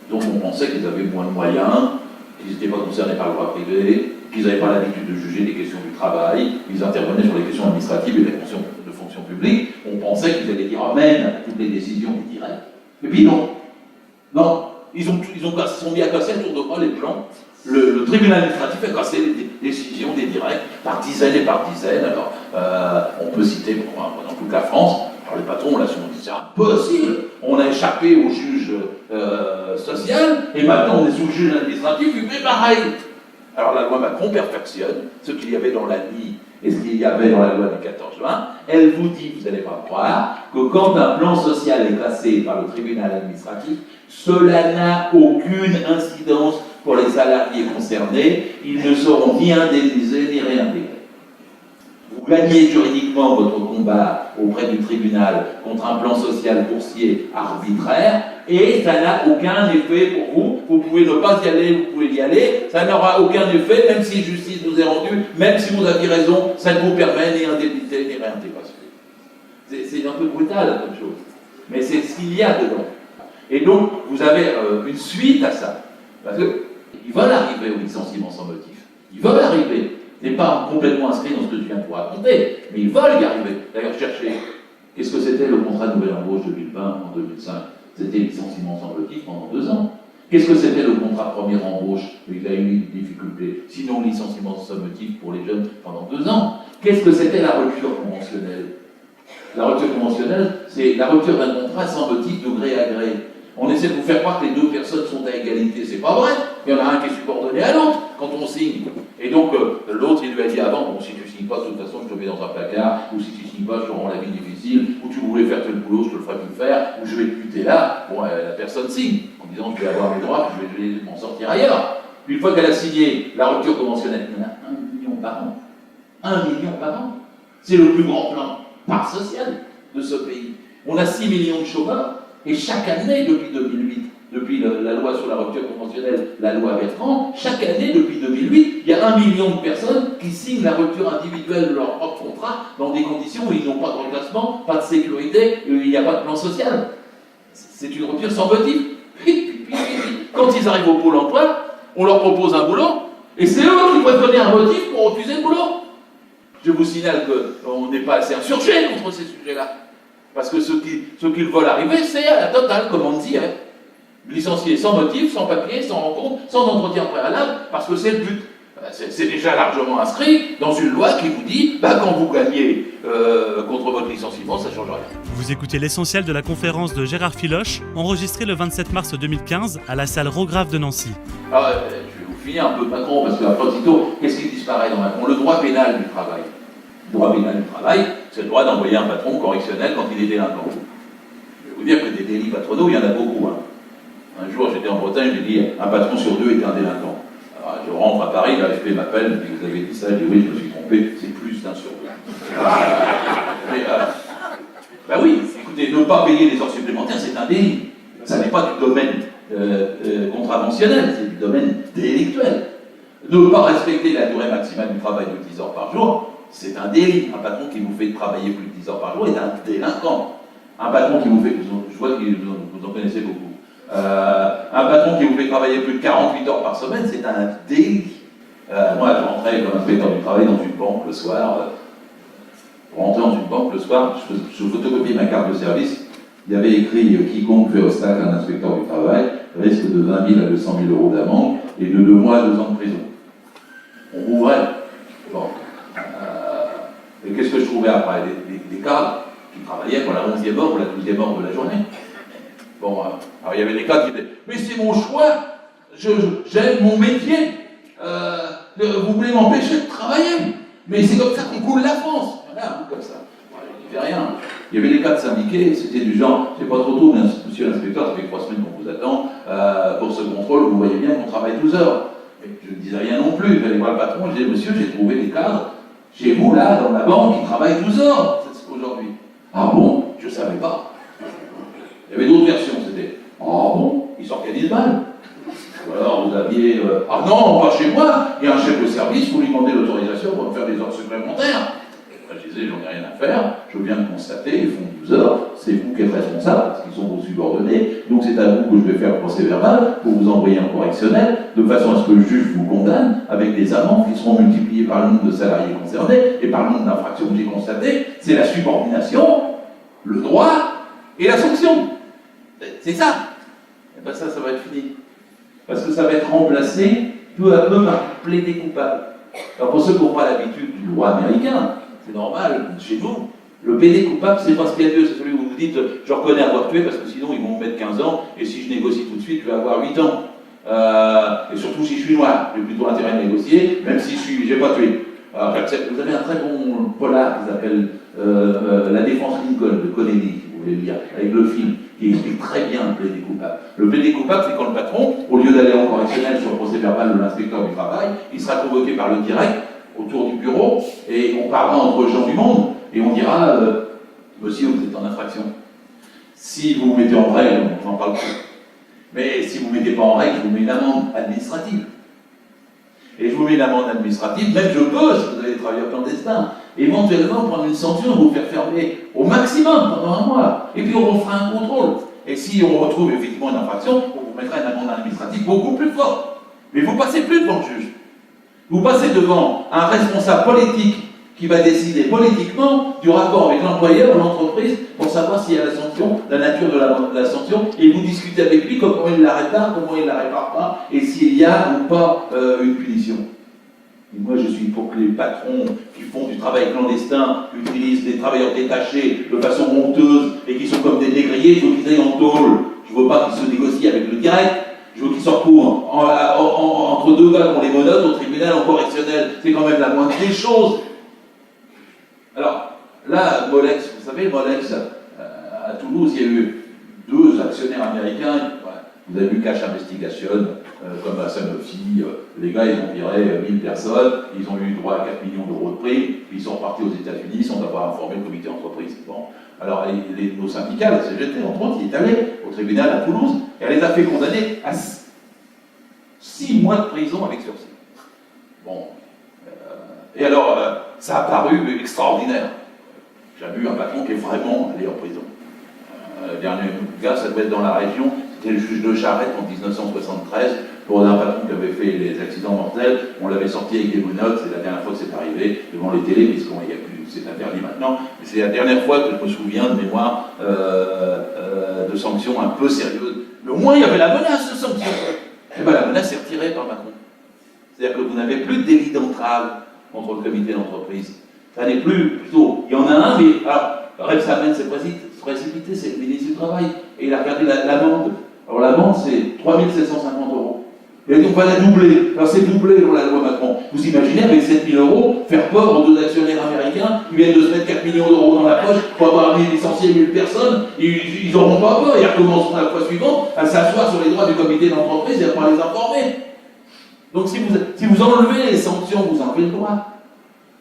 dont on pensait qu'ils avaient moins de moyens, qu'ils n'étaient pas concernés par le droit privé, qu'ils n'avaient pas l'habitude de juger des questions du travail, ils intervenaient sur les questions administratives et les questions de fonction publique, on pensait qu'ils allaient dire amen à toutes les décisions du direct. Et puis non. Non. Ils sont mis à casser à tour de bras les plans. Le tribunal administratif a cassé les décisions des directs par dizaines et par dizaines. Alors, on peut citer dans toute la France, alors les patrons là, se sont dit c'est impossible, on a échappé au juge social, et maintenant on est sous le juge administratif, il fait pareil. Alors la loi Macron perfectionne ce qu'il y avait dans la LI et ce qu'il y avait dans la loi du 14 juin. Elle vous dit, vous n'allez pas croire, que quand un plan social est classé par le tribunal administratif, cela n'a aucune incidence pour les salariés concernés, ils ne seront ni indemnisés ni réintégrés. Vous gagnez juridiquement votre combat auprès du tribunal contre un plan social boursier arbitraire et ça n'a aucun effet pour vous. Vous pouvez ne pas y aller, vous pouvez y aller, ça n'aura aucun effet, même si justice nous est rendue, même si vous aviez raison, ça ne vous permet ni indemnité ni réintégration. C'est un peu brutal comme chose, mais c'est ce qu'il y a dedans. Et donc, vous avez une suite à ça. Parce qu'ils veulent arriver au licenciement sans motif. Ils veulent arriver. Ce n'est pas complètement inscrit dans ce que je viens de vous raconter, mais ils veulent y arriver. D'ailleurs, cherchez, qu'est-ce que c'était le contrat de nouvelle embauche 2020 en 2005 ? C'était licenciement sans motif pendant 2 ans. Qu'est-ce que c'était le contrat première embauche ? Il a eu des difficultés. Sinon, licenciement sans motif pour les jeunes pendant 2 ans. Qu'est-ce que c'était la rupture conventionnelle ? La rupture conventionnelle, c'est la rupture d'un contrat sans motif de gré à gré. On essaie de vous faire croire que les 2 personnes sont à égalité. C'est pas vrai. Il y en a un qui est subordonné à l'autre quand on signe. Et donc, l'autre, il lui a dit avant, bon, si tu signes pas, de toute façon, je te mets dans un placard, ou si tu signes pas, je te rends la vie difficile, ou tu voulais faire tel boulot, je te le ferai plus faire, ou je vais te buter là. Bon, la personne signe, en disant je vais avoir mes droits, je vais m'en sortir ailleurs. Puis une fois qu'elle a signé la rupture conventionnelle, il y en a 1 million par an. 1 million par an. C'est le plus grand plan part social de ce pays. On a 6 millions de chômeurs, et chaque année, depuis 2008, depuis la loi sur la rupture conventionnelle, la loi Bertrand, chaque année, depuis 2008, il y a 1 million de personnes qui signent la rupture individuelle de leur propre contrat dans des conditions où ils n'ont pas de reclassement, pas de sécurité, où il n'y a pas de plan social. C'est une rupture sans motif. Quand ils arrivent au pôle emploi, on leur propose un boulot, et c'est eux qui peuvent donner un motif pour refuser le boulot. Je vous signale qu'on n'est pas assez insurgé contre ces sujets-là. Parce que ce qu'ils veulent arriver, c'est à la totale, comme on dit, hein. Licencier sans motif, sans papier, sans rencontre, sans entretien préalable, parce que c'est le but. C'est déjà largement inscrit dans une loi qui vous dit, quand vous gagnez contre votre licenciement, ça ne change rien. Vous écoutez l'essentiel de la conférence de Gérard Filoche, enregistrée le 27 mars 2015 à la salle Rograve de Nancy. Alors, je vais vous finir un peu patron, parce qu'après, aussitôt, qu'est-ce qui disparaît dans Macron? Le droit pénal du travail. Le droit pénal du travail, c'est le droit d'envoyer un patron correctionnel quand il est délinquant. Je vais vous dire que des délits patronaux, il y en a beaucoup. Hein. Un jour, j'étais en Bretagne, j'ai dit un patron sur deux était un délinquant. Alors, je rentre à Paris, l'AFP m'appelle, me dit vous avez dit ça, je dis oui, je me suis trompé, c'est plus d'un sur deux. Ben oui, écoutez, ne pas payer les heures supplémentaires, c'est un délit. Ça n'est pas du domaine contraventionnel, c'est du domaine délictuel. Ne pas respecter la durée maximale du travail de 10 heures par jour, c'est un délit. Un patron qui vous fait travailler plus de 10 heures par jour est un délinquant. Un patron qui vous fait, je vois que vous en connaissez beaucoup, un patron qui vous fait travailler plus de 48 heures par semaine, c'est un délit. Moi, je rentrais comme inspecteur du travail dans une banque le soir. Pour rentrer dans une banque le soir, je photocopiais ma carte de service. Il y avait écrit « Quiconque fait obstacle à un inspecteur du travail risque de 20 000 à 200 000 euros d'amende et de 2 mois à 2 ans de prison. » On rouvrait. Bon. Et qu'est-ce que je trouvais après? Des cadres qui travaillaient pour la 11e heure ou la 12e heure de la journée. Bon, alors il y avait des cadres qui disaient « Mais c'est mon choix, j'aime mon métier, vous voulez m'empêcher de travailler, mais c'est comme ça qu'on coule la France. » Voilà, comme ça. Il n'y avait rien. Il y avait des cadres syndiqués, c'était du genre, c'est pas trop tôt, monsieur l'inspecteur, ça fait 3 semaines qu'on vous attend, pour ce contrôle, vous voyez bien qu'on travaille 12 heures. Et je ne disais rien non plus, j'allais voir le patron, je disais, monsieur, j'ai trouvé des cadres, chez vous, là, dans la banque, qui travaillent 12 heures, aujourd'hui. Ah bon? Je ne savais pas. Il y avait d'autres versions, c'était, ah bon? Ils s'organisent mal. Ou alors vous aviez, ah non, pas chez moi, il y a un chef de service, vous lui demandez l'autorisation pour me faire des heures supplémentaires. Je disais, j'en ai rien à faire, je viens de constater, ils font 12 heures, c'est vous qui êtes responsable, parce qu'ils sont vos subordonnés, donc c'est à vous que je vais faire le procès verbal, pour vous envoyer en correctionnel, de façon à ce que le juge vous condamne, avec des amendes qui seront multipliées par le nombre de salariés concernés, et par le nombre d'infractions que j'ai constatées. C'est la subordination, le droit, et la sanction. C'est ça. Et bien ça va être fini. Parce que ça va être remplacé, peu à peu, par plaider coupable. Alors pour ceux qui n'ont pas l'habitude du droit américain, c'est normal, chez nous, le plaider coupable, c'est pas ce qu'il y a de mieux, c'est celui où vous dites je reconnais avoir tué parce que sinon ils vont me mettre 15 ans et si je négocie tout de suite, je vais avoir 8 ans. Et surtout si je suis noir, j'ai plutôt intérêt à négocier, même si j'ai pas tué. Alors, vous avez un très bon polar qui s'appelle La défense Lincoln de Kennedy, si vous voulez le lire, avec le film, qui explique très bien le plaider coupable. Le plaider coupable, c'est quand le patron, au lieu d'aller en correctionnel sur le procès verbal de l'inspecteur du travail, il sera convoqué par le direct autour du bureau, et on parlera entre gens du monde, et on dira monsieur, vous êtes en infraction. Si vous vous mettez en règle, on n'en parle plus. Mais si vous ne mettez pas en règle, je vous mets une amende administrative. Et je vous mets une amende administrative, même je peux, si vous avez des travailleurs clandestins, éventuellement prendre une sanction, vous faire fermer au maximum pendant 1 mois. Et puis on refera un contrôle. Et si on retrouve effectivement une infraction, on vous mettra une amende administrative beaucoup plus forte. Mais vous ne passez plus devant le juge. Vous passez devant un responsable politique qui va décider politiquement du rapport avec l'employeur ou l'entreprise pour savoir s'il y a la sanction, la nature de la sanction, et vous discutez avec lui comment il la répare, comment il la répare pas, et s'il y a ou pas une punition. Et moi je suis pour que les patrons qui font du travail clandestin utilisent des travailleurs détachés de façon honteuse et qui sont comme des négriers, je veux qu'ils aillent en tôle. Je ne veux pas qu'ils se négocient avec le direct. Je veux qu'ils se retrouvent entre 2 gars qui ont les menottes au tribunal, en correctionnel. C'est quand même la moindre des choses. Alors, là, Molex, vous savez, Molex, à Toulouse, il y a eu 2 actionnaires américains. Vous avez vu Cash Investigation, comme à Sanofi. Les gars, ils ont viré 1000 personnes. Ils ont eu droit à 4 millions d'euros de prix. Ils sont repartis aux États-Unis sans avoir informé le comité d'entreprise. Bon. Alors, nos syndicats, la CGT, entre autres, il est allé au tribunal à Toulouse et elle les a fait condamner à 6 mois de prison avec sursis. Bon. Et alors, ça a paru extraordinaire. J'ai vu un patron qui est vraiment allé en prison. Le dernier gars, ça devait être dans la région, c'était le juge de Charette en 1973, pour un patron qui avait fait les accidents mortels. On l'avait sorti avec des menottes, c'est la dernière fois que c'est arrivé devant les télés, puisqu'on n'y a plus, c'est interdit maintenant. Mais c'est la dernière fois que je me souviens de mémoire de sanctions un peu sérieuses. Mais au moins, il y avait la menace de sanctions. Et bien, la menace est retirée par Macron. C'est-à-dire que vous n'avez plus de délit d'entrave contre le comité d'entreprise. Ça n'est plus, plutôt, il y en a un, mais alors, Rebsamen s'est précipité, c'est le ministre du Travail, et il a regardé l'amende. Alors l'amende, c'est 3 750 €. Et donc on va la doubler. Alors c'est doublé dans la loi Macron. Vous imaginez avec 7 000 euros faire peur aux deux actionnaires américains qui viennent de se mettre 4 millions d'euros dans la poche pour avoir licencié 1000 personnes. Ils n'auront pas peur. Ils recommenceront la fois suivante à s'asseoir sur les droits du comité d'entreprise et à pas les informer. Donc si vous enlevez les sanctions, vous enlevez le droit.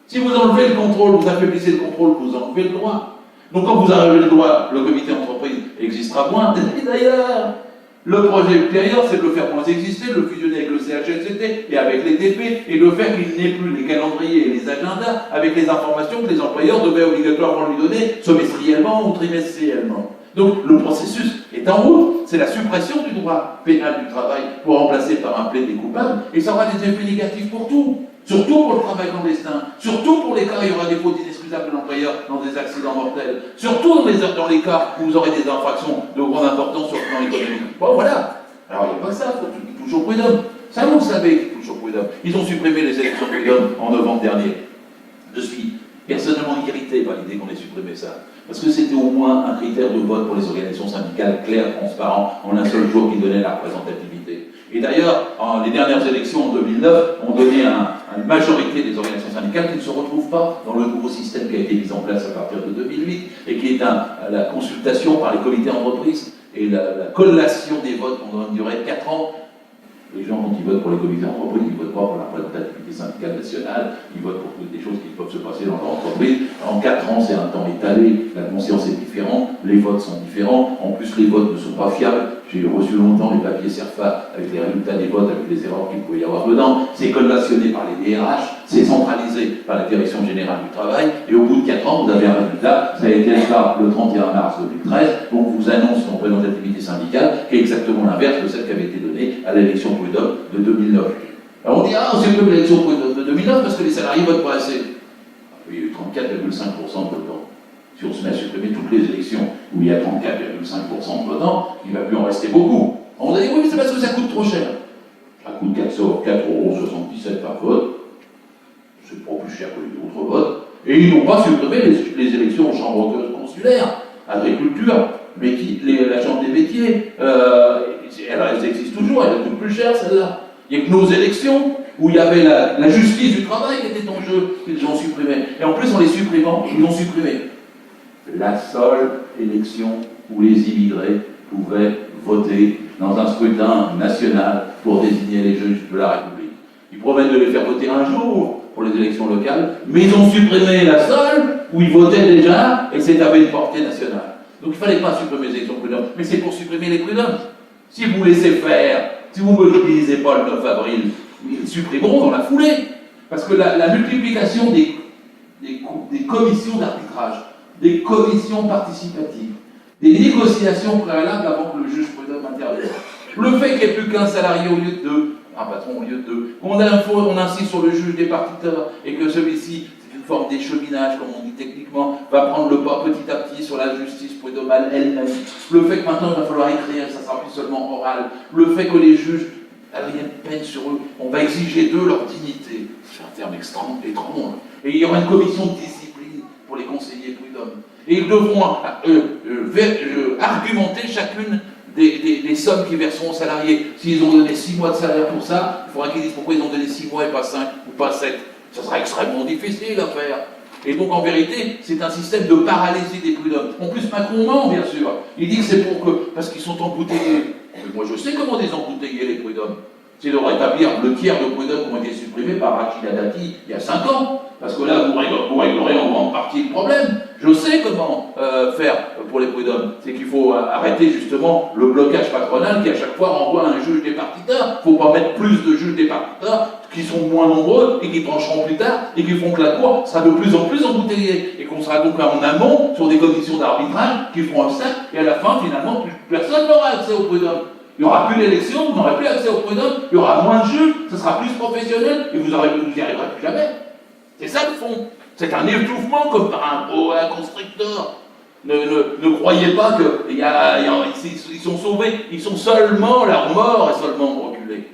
Si vous enlevez le contrôle, vous affaiblissez le contrôle, vous enlevez le droit. Donc quand vous enlevez le droit, le comité d'entreprise existera moins. Et d'ailleurs, le projet ultérieur, c'est de le faire moins exister, de le fusionner avec le CHSCT et avec les TP, et de faire qu'il n'ait plus les calendriers et les agendas avec les informations que les employeurs devaient obligatoirement lui donner semestriellement ou trimestriellement. Donc le processus est en route, c'est la suppression du droit pénal du travail pour remplacer par un plaidé coupable, et ça aura des effets négatifs pour tout. Surtout pour le travail clandestin, surtout pour les cas où il y aura des fautes inexcusables de l'employeur dans des accidents mortels, surtout dans les cas où vous aurez des infractions de grande importance sur le plan économique. Bon, voilà. Alors, il n'y a pas ça, il faut toujours prud'homme. Ça, vous le savez, il faut toujours prud'homme. Ils ont supprimé les élections prud'homme en novembre dernier. Je suis personnellement irrité par l'idée qu'on ait supprimé ça. Parce que c'était au moins un critère de vote pour les organisations syndicales clair, transparent, en un seul jour qui donnait la représentativité. Et d'ailleurs, les dernières élections en 2009 ont donné une majorité des organisations syndicales qui ne se retrouvent pas dans le nouveau système qui a été mis en place à partir de 2008 et qui est la consultation par les comités d'entreprise et la collation des votes pendant une durée de 4 ans. Les gens, quand ils votent pour les comités d'entreprise, ils ne votent pas pour la représentativité syndicale nationale, ils votent pour des choses qui peuvent se passer dans leur entreprise. En 4 ans, c'est un temps étalé, la conscience est différente, les votes sont différents, en plus les votes ne sont pas fiables. J'ai reçu longtemps les papiers CERFA avec les résultats des votes, avec les erreurs qu'il pouvait y avoir dedans. C'est collationné par les DRH, c'est centralisé par la Direction Générale du Travail, et au bout de 4 ans, vous avez un résultat. Ça a été le cas le 31 mars 2013, donc vous annonce une représentativité syndicale qui est exactement l'inverse de celle qui avait été donnée à l'élection prud'homme de 2009. Alors on dit, on supprime l'élection prud'homme de 2009 parce que les salariés votent pas assez. Il y a eu 34,5% de votants. Si on se met à supprimer toutes les élections où il y a 34,5% de votants, il ne va plus en rester beaucoup. On a dit, oui, mais c'est parce que ça coûte trop cher. Ça coûte 4,77 € par vote. C'est pas plus cher que les autres votes. Et ils n'ont pas supprimé les élections aux chambres consulaires, agriculture, la chambre des métiers. Elles existent toujours, elles coûtent plus cher, celles-là. Il n'y a que nos élections, où il y avait la justice du travail qui était en jeu, qu'ils ont supprimé. Et en plus, en les supprimant, ils l'ont supprimé. La seule élection où les immigrés pouvaient voter dans un scrutin national pour désigner les juges de la République. Ils promettent de les faire voter un jour pour les élections locales, mais ils ont supprimé la seule où ils votaient déjà et c'était avec une portée nationale. Donc il ne fallait pas supprimer les élections prud'hommes, mais c'est pour supprimer les prud'hommes. Si vous laissez faire, si vous ne mobilisez pas le 9 avril, ils supprimeront dans la foulée. Parce que la multiplication des commissions d'arbitrage, des commissions participatives, des négociations préalables avant que le juge prud'homme intervienne. Le fait qu'il n'y ait plus qu'un salarié au lieu de 2, un patron au lieu de 2, qu'on insiste sur le juge départiteur et que celui-ci, c'est une forme d'écheminage, comme on dit techniquement, va prendre le pas petit à petit sur la justice prud'homale elle-même. Le fait que maintenant il va falloir écrire, ça sera plus seulement oral. Le fait que les juges, il y a une peine sur eux, on va exiger d'eux leur dignité. C'est un terme étrange. Et il y aura une commission de discipline pour les conseillers prud'hommes. Et ils devront argumenter chacune des sommes qu'ils verseront aux salariés. S'ils ont donné 6 mois de salaire pour ça, il faudra qu'ils disent pourquoi ils ont donné 6 mois et pas 5 ou pas 7. Ça sera extrêmement difficile à faire. Et donc en vérité, c'est un système de paralysie des prud'hommes. En plus, Macron ment, bien sûr. Il dit que c'est parce qu'ils sont embouteillés. Mais moi je sais comment désembouteiller les prud'hommes. C'est de rétablir le tiers de prud'hommes qui ont été supprimés par Rachida Dati il y a 5 ans. Parce que là, vous réglerez en grande partie le problème. Je sais comment faire pour les prud'hommes. C'est qu'il faut arrêter justement le blocage patronal qui à chaque fois renvoie un juge départiteur. Il ne faut pas mettre plus de juges départiteurs qui sont moins nombreux et qui trancheront plus tard et qui font que la cour sera de plus en plus embouteillée. Et qu'on sera donc en amont sur des commissions d'arbitrage qui feront obstacle et à la fin, finalement, plus personne n'aura accès aux prud'hommes. Il n'y aura plus d'élection, vous n'aurez plus accès aux prud'hommes, il y aura moins de juges, ce sera plus professionnel et vous n'y arriverez plus jamais. C'est ça le fond. C'est un étouffement comme par un boa constrictor. Ne croyez pas qu'ils sont sauvés, ils sont seulement leur mort et seulement reculés.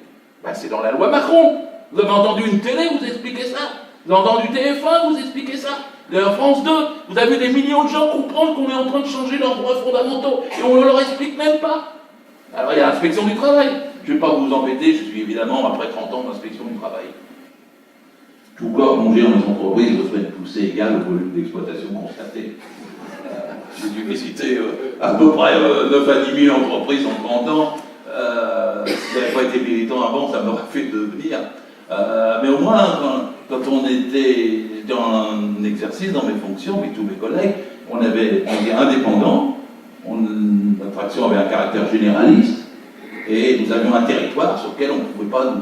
Ben, c'est dans la loi Macron. Vous avez entendu une télé vous expliquer ça. Vous avez entendu TF1 vous expliquer ça. France 2, vous avez vu des millions de gens comprendre qu'on est en train de changer leurs droits fondamentaux et on ne leur explique même pas. Alors il y a l'inspection du travail, Je ne vais pas vous embêter, je suis évidemment après 30 ans d'inspection du travail. Tout corps plongé dans les entreprises reçoit une poussée égale au volume d'exploitation constaté. J'ai dû visiter à peu près 9 à 10 000 entreprises en 30 ans. Si je n'avais pas été militant avant, ça m'aurait fait devenir. Mais au moins, quand on était dans un exercice, dans mes fonctions, avec tous mes collègues, on était indépendants, notre action avait un caractère généraliste, et nous avions un territoire sur lequel on ne pouvait pas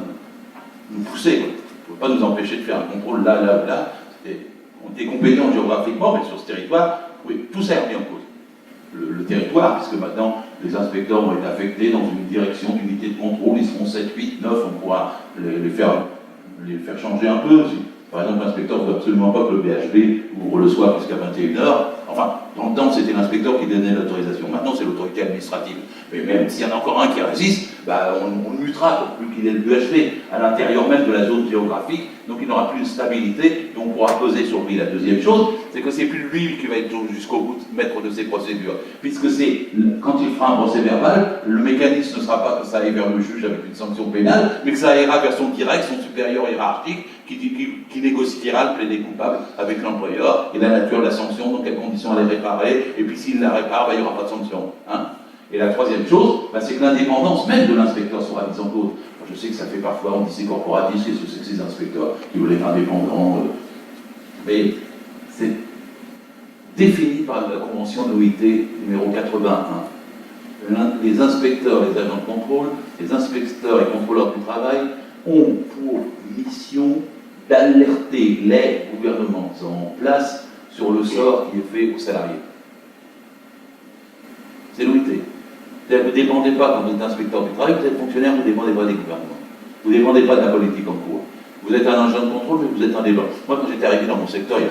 nous pousser. On ne pouvait pas nous empêcher de faire un contrôle là, là ou là. On était compétents géographiquement, mais sur ce territoire, oui, tout ça est remis en cause. Le territoire, puisque maintenant les inspecteurs vont être affectés dans une direction d'unité de contrôle, ils seront 7, 8, 9, on pourra les faire changer un peu. Par exemple, l'inspecteur ne veut absolument pas que le BHV ouvre le soir jusqu'à 21h. Enfin, dans le temps, c'était l'inspecteur qui donnait l'autorisation. Maintenant, c'est l'autorité administrative. Mais même s'il y en a encore un qui résiste, on le mutera pour plus qu'il ait le BHV à l'intérieur même de la zone géographique. Donc, il n'aura plus de stabilité et on pourra peser sur lui. La deuxième chose, c'est que c'est plus lui qui va être jusqu'au bout maître de ses procédures. Puisque c'est, quand il fera un procès verbal, le mécanisme ne sera pas que ça aille vers le juge avec une sanction pénale, mais que ça ira vers son direct, son supérieur hiérarchique, qui négociera le plaidé coupable avec l'employeur et la nature de la sanction, dans quelles conditions elle est réparée, et puis s'il la répare, il n'y aura pas de sanction. Et la troisième chose, c'est que l'indépendance même de l'inspecteur sera mise en cause. Je sais que ça fait parfois, on dit c'est corporatiste, qu'est-ce que c'est que ces inspecteurs qui veulent être indépendants, mais c'est défini par la convention de l'OIT numéro 81. Les inspecteurs, les agents de contrôle, les inspecteurs et contrôleurs du travail ont pour mission d'alerter les gouvernements en place sur le sort qui est fait aux salariés. C'est l'OIT. Vous ne dépendez pas, quand vous êtes inspecteur du travail, vous êtes fonctionnaire, vous ne dépendez pas des gouvernements. Vous ne dépendez pas de la politique en cours. Vous êtes un agent de contrôle, mais vous êtes indépendant. Moi, quand j'étais arrivé dans mon secteur, il y a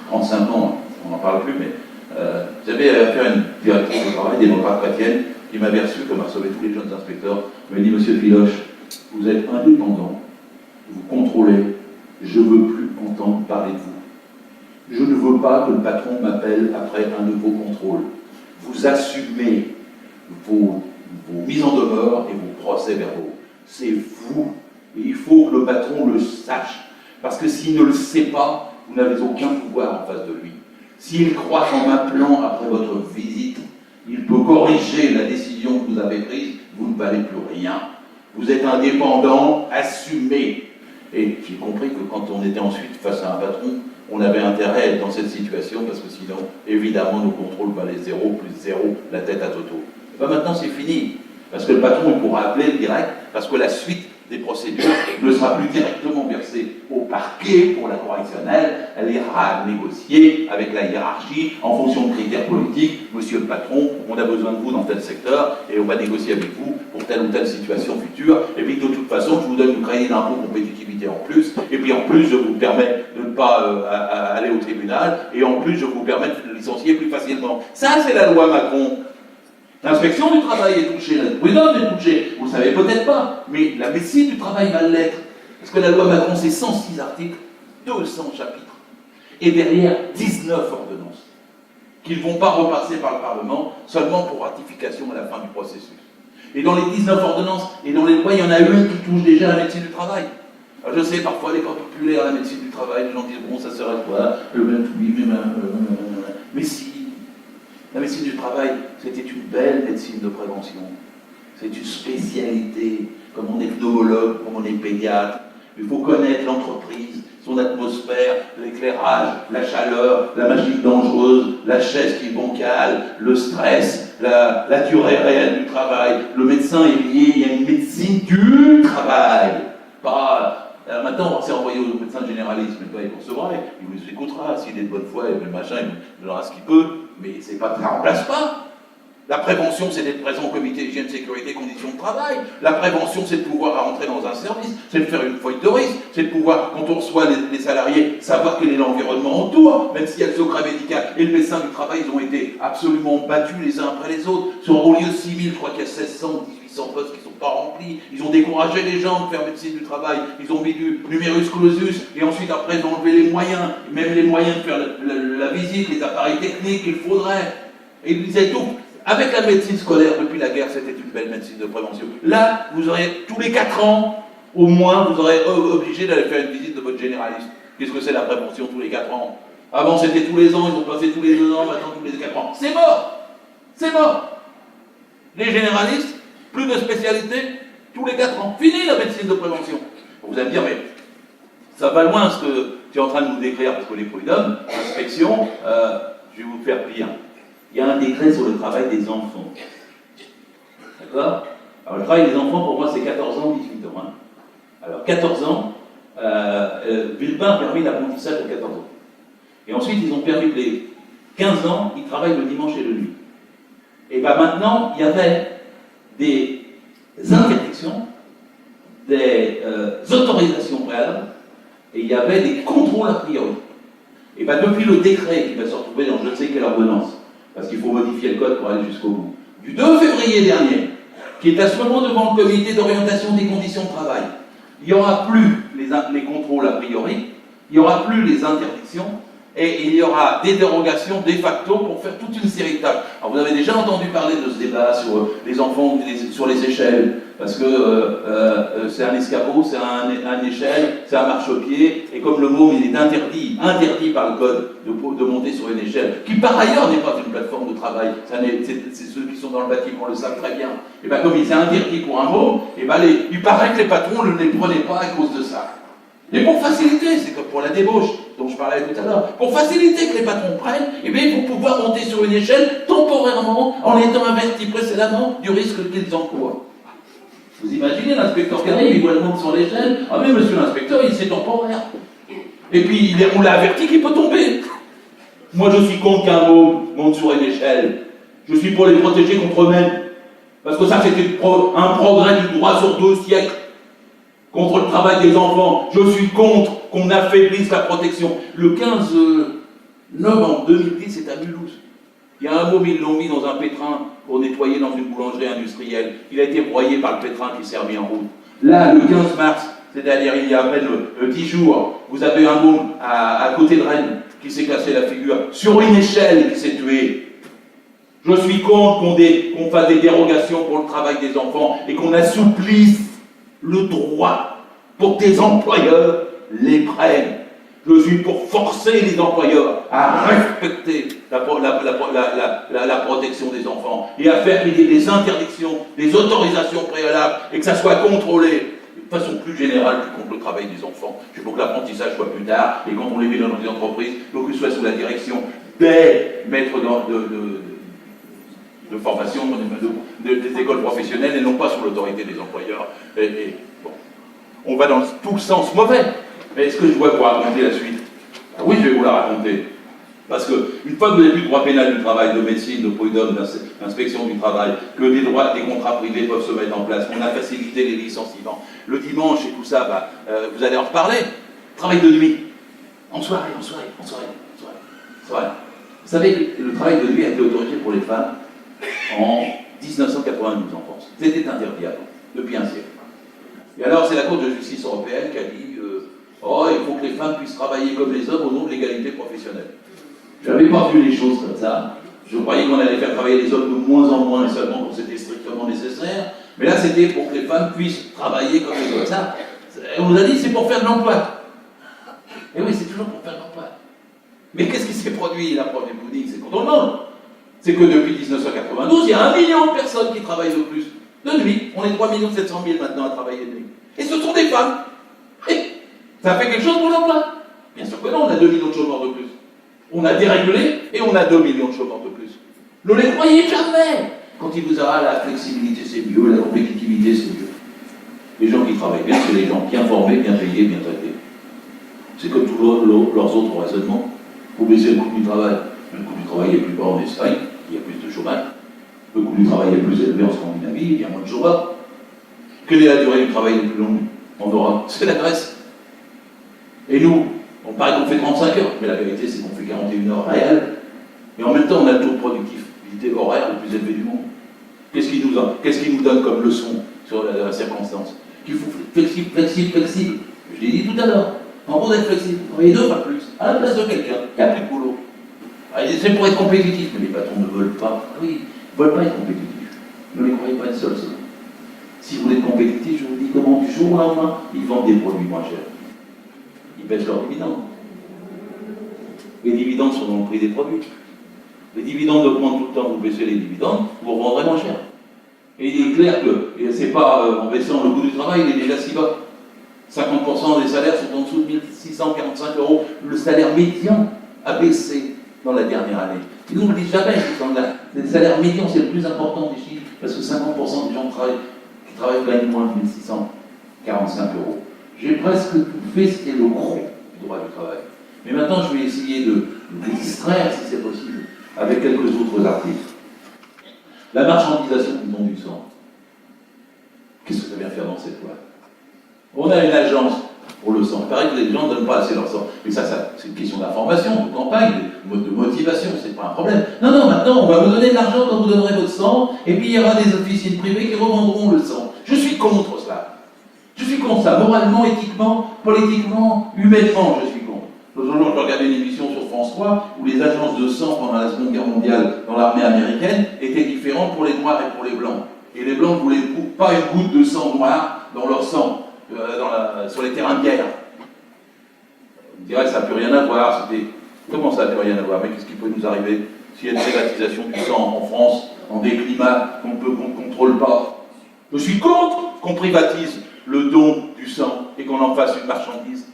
35 ans, on n'en parle plus, mais j'avais affaire à une directrice de travail, démocrate chrétienne, qui m'avait reçu, comme a recevé tous les jeunes inspecteurs, m'a dit, Monsieur Filoche, vous êtes indépendant, vous contrôlez, je ne veux plus entendre parler de vous. Je ne veux pas que le patron m'appelle après un de vos contrôles. Vous assumez vos mises en demeure et vos procès-verbaux. C'est vous. Et il faut que le patron le sache. Parce que s'il ne le sait pas, vous n'avez aucun pouvoir en face de lui. S'il croit qu'en m'appelant après votre visite, il peut corriger la décision que vous avez prise, vous ne valez plus rien. Vous êtes indépendant, assumé. Et j'ai compris que quand on était ensuite face à un patron, on avait intérêt à être dans cette situation parce que sinon, évidemment, nos contrôles valaient 0 plus 0, la tête à Toto. Et bien maintenant, c'est fini. Parce que le patron, il pourra appeler le direct, parce que la suite des procédures ne sera plus directement versée au parquet pour la correctionnelle, elle ira négocier avec la hiérarchie en fonction de critères politiques. Monsieur le patron, on a besoin de vous dans tel secteur et on va négocier avec vous pour telle ou telle situation future. Et puis de toute façon, je vous donne une crédit d'impôt compétitivité en plus. Et puis en plus, je vous permets de ne pas aller au tribunal. Et en plus, je vous permets de licencier plus facilement. Ça, c'est la loi Macron. L'inspection du travail est touchée, la prud'homme est touchée, vous ne savez peut-être pas, mais la médecine du travail va l'être. Parce que la loi Macron, c'est 106 articles, 200 chapitres, et derrière 19 ordonnances, qui ne vont pas repasser par le Parlement, seulement pour ratification à la fin du processus. Et dans les 19 ordonnances, et dans les lois, il y en a une qui touche déjà la médecine du travail. Alors je sais, parfois, les corps populaires, la médecine du travail, les gens disent, bon, ça sert à quoi, mais si. La médecine du travail, c'était une belle médecine de prévention. C'est une spécialité, comme on est pneumologue, comme on est pédiatre. Il faut connaître l'entreprise, son atmosphère, l'éclairage, la chaleur, la machine dangereuse, la chaise qui est bancale, le stress, la durée réelle du travail. Le médecin est lié, il y a une médecine du travail. Maintenant, on s'est envoyé au médecin généraliste, mais il recevra, il vous écoutera, s'il est de bonne foi, et le machin, il donnera ce qu'il peut, mais c'est pas, ça ne remplace pas. La prévention, c'est d'être présent au comité d'hygiène, sécurité, conditions de travail. La prévention, c'est de pouvoir rentrer dans un service, c'est de faire une feuille de risque, c'est de pouvoir, quand on reçoit les salariés, savoir quel est l'environnement autour, même s'il y a le secret médical et le médecin du travail, ils ont été absolument battus les uns après les autres. Au lieu de 6 000, je crois qu'il y a 1600, 1800 postes qui ne sont pas remplis. Ils ont découragé les gens de faire médecine du travail. Ils ont mis du numerus clausus et ensuite, après, ils ont enlevé les moyens, même les moyens de faire la visite, les appareils techniques qu'il faudrait. Et ils disaient tout. avec la médecine scolaire, depuis la guerre, c'était une belle médecine de prévention. Là, vous aurez tous les 4 ans, au moins, vous aurez obligé d'aller faire une visite de votre généraliste. Qu'est-ce que c'est la prévention tous les 4 ans? Avant, c'était tous les ans, ils ont passé tous les 2 ans, maintenant tous les 4 ans. C'est mort! C'est mort! Les généralistes, plus de spécialités, tous les 4 ans. Fini la médecine de prévention. Vous allez me dire, mais ça va loin ce que tu es en train de nous décrire, parce que les prud'hommes, inspection, je vais vous faire pire. Il y a un décret sur le travail des enfants. D'accord? Alors, le travail des enfants, pour moi, c'est 14 ans, 18 ans. Hein. Alors, 14 ans, Villepin a permis l'apprentissage de 14 ans. Et ensuite, ils ont permis que les 15 ans, ils travaillent le dimanche et le nuit. Et bien maintenant, il y avait des interdictions, des autorisations préalables, et il y avait des contrôles a priori. Et bien depuis le décret qui va se retrouver dans je ne sais quelle ordonnance, parce qu'il faut modifier le code pour aller jusqu'au bout, du 2 février dernier, qui est à ce moment devant le comité d'orientation des conditions de travail, il n'y aura plus les contrôles a priori, il n'y aura plus les interdictions, et il y aura des dérogations de facto pour faire toute une série de tâches. Alors vous avez déjà entendu parler de ce débat sur les enfants sur les échelles, parce que c'est un escabeau, c'est un échelle, c'est un marchepied, et comme le mot il est interdit par le code de monter sur une échelle, qui par ailleurs n'est pas une plateforme de travail, c'est ceux qui sont dans le bâtiment le savent très bien, et bien comme il est interdit pour un mot, et ben il paraît que les patrons ne les prenaient pas à cause de ça. Et pour faciliter, c'est comme pour la débauche dont je parlais tout à l'heure, pour faciliter que les patrons prennent, eh bien, il faut pouvoir monter sur une échelle temporairement en étant averti précédemment du risque qu'ils encourent. Vous imaginez l'inspecteur qui arrive, il voit le monde sur l'échelle, ah mais monsieur l'inspecteur, c'est temporaire. Et puis on l'a averti qu'il peut tomber. Moi je suis contre qu'un mot monte sur une échelle. Je suis pour les protéger contre eux-mêmes. Parce que ça c'était un progrès du droit sur 2 siècles. Contre le travail des enfants. Je suis contre qu'on affaiblisse la protection. Le 15 novembre 2010, c'est à Mulhouse. Il y a un môme, ils l'ont mis dans un pétrin pour nettoyer dans une boulangerie industrielle. Il a été broyé par le pétrin qui s'est remis en route. Là, le 15 mars, c'est-à-dire il y a à peine 10 jours, vous avez un môme à côté de Rennes qui s'est cassé la figure sur une échelle et qui s'est tué. Je suis contre qu'on fasse des dérogations pour le travail des enfants et qu'on assouplisse le droit pour que tes employeurs les prennent. Je suis pour forcer les employeurs à respecter la protection des enfants et à faire qu'il y ait des interdictions, des autorisations préalables et que ça soit contrôlé de façon plus générale contre le travail des enfants. Je veux que l'apprentissage soit plus tard et quand on les met dans les entreprises, il faut que ce soit sous la direction des maîtres de formation, des écoles professionnelles et non pas sous l'autorité des employeurs. Bon, on va dans tout le sens mauvais. Mais est-ce que je dois vous raconter la suite? Ah oui, je vais vous la raconter. Parce que une fois que vous n'avez plus de droit pénal du travail, de médecine, de prud'homme, d'inspection du travail, que des droits, des contrats privés peuvent se mettre en place, qu'on a facilité les licenciements, le dimanche et tout ça, vous allez en reparler. Travail de nuit. En soirée. Vous savez, le travail de nuit a été autorisé pour les femmes en 1992 en France. C'était interdit avant, depuis un siècle. Et alors, c'est la Cour de justice européenne qui a dit il faut que les femmes puissent travailler comme les hommes au nom de l'égalité professionnelle. Je n'avais pas vu les choses comme ça. Je croyais qu'on allait faire travailler les hommes de moins en moins et seulement quand c'était strictement nécessaire. Mais là, c'était pour que les femmes puissent travailler comme les hommes. Ça, on nous a dit c'est pour faire de l'emploi. Et oui, c'est toujours pour faire de l'emploi. Mais qu'est-ce qui s'est produit? La preuve du pudding, c'est quand on le demande. C'est que depuis 1992, il y a 1 million de personnes qui travaillent de plus. De nuit, on est 3 700 000 maintenant à travailler de nuit. Et ce sont des femmes. Et ça fait quelque chose pour l'emploi? Bien sûr que non, on a 2 millions de chômeurs de plus. On a dérégulé et on a 2 millions de chômeurs de plus. Ne les croyez jamais. Quand il vous aura la flexibilité, c'est mieux, la compétitivité, c'est mieux. Les gens qui travaillent bien, c'est les gens bien formés, bien payés, bien traités. C'est comme tous leurs autres raisonnements. Vous baissez le coût du travail. Le coût du travail est plus bas en Espagne, il y a plus de chômage. Le coût du travail est plus élevé en Scandinavie, il y a moins de chômage. Quelle est la durée du travail la plus longue en Europe? C'est la Grèce. Et nous, on paraît qu'on fait 35 heures, mais la vérité c'est qu'on fait 41 heures réelles. Et en même temps, on a le taux de productivité horaire le plus élevé du monde. Qu'est-ce qu'il nous donne comme leçon sur la circonstance? Qu'il faut flexible. Je l'ai dit tout à l'heure. En gros, d'être flexible, travailler 2 fois plus, à la place de quelqu'un qui n'a plus de boulot. C'est pour être compétitif, mais les patrons ne veulent pas. Oui, ne veulent pas être compétitifs. Ne les croyez pas une seule seconde. Si vous voulez être compétitif, je vous dis comment du jour au lendemain, ils vendent des produits moins chers. Ils baissent leurs dividendes. Les dividendes sont dans le prix des produits. Les dividendes augmentent tout le temps, vous baissez les dividendes, vous revendrez moins cher. Et il est clair que c'est pas en baissant le coût du travail, il est déjà si bas. 50% des salaires sont en dessous de 1 645 €. Le salaire médian a baissé dans la dernière année. Ils n'oublient jamais le salaire médian, c'est le plus important des chiffres, parce que 50% des gens qui travaillent gagnent moins de 1 645 €. J'ai presque tout fait ce qui est le gros du droit du travail. Mais maintenant, je vais essayer de vous distraire, si c'est possible, avec quelques autres articles. La marchandisation du don du sang. Qu'est-ce que ça vient faire dans cette loi? On a une agence pour le sang. Il paraît que les gens ne donnent pas assez leur sang. Mais ça c'est une question d'information, de campagne, de motivation, c'est pas un problème. Non, maintenant, on va vous donner de l'argent quand vous donnerez votre sang, et puis il y aura des officines privées qui revendront le sang. Je suis contre cela. Je suis contre ça. Moralement, éthiquement, politiquement, humainement, je suis contre. L'autre jour, je regardais une émission sur France 3 où les agences de sang pendant la Seconde Guerre mondiale dans l'armée américaine étaient différentes pour les Noirs et pour les Blancs. Et les Blancs ne voulaient pas une goutte de sang noir dans leur sang, sur les terrains de guerre. On dirait que ça n'a plus rien à voir. Comment ça n'a plus rien à voir? Mais qu'est-ce qui peut nous arriver s'il y a une privatisation du sang en France, en des climats qu'on ne contrôle pas? Je suis contre qu'on privatise le don du sang et qu'on en fasse une marchandise.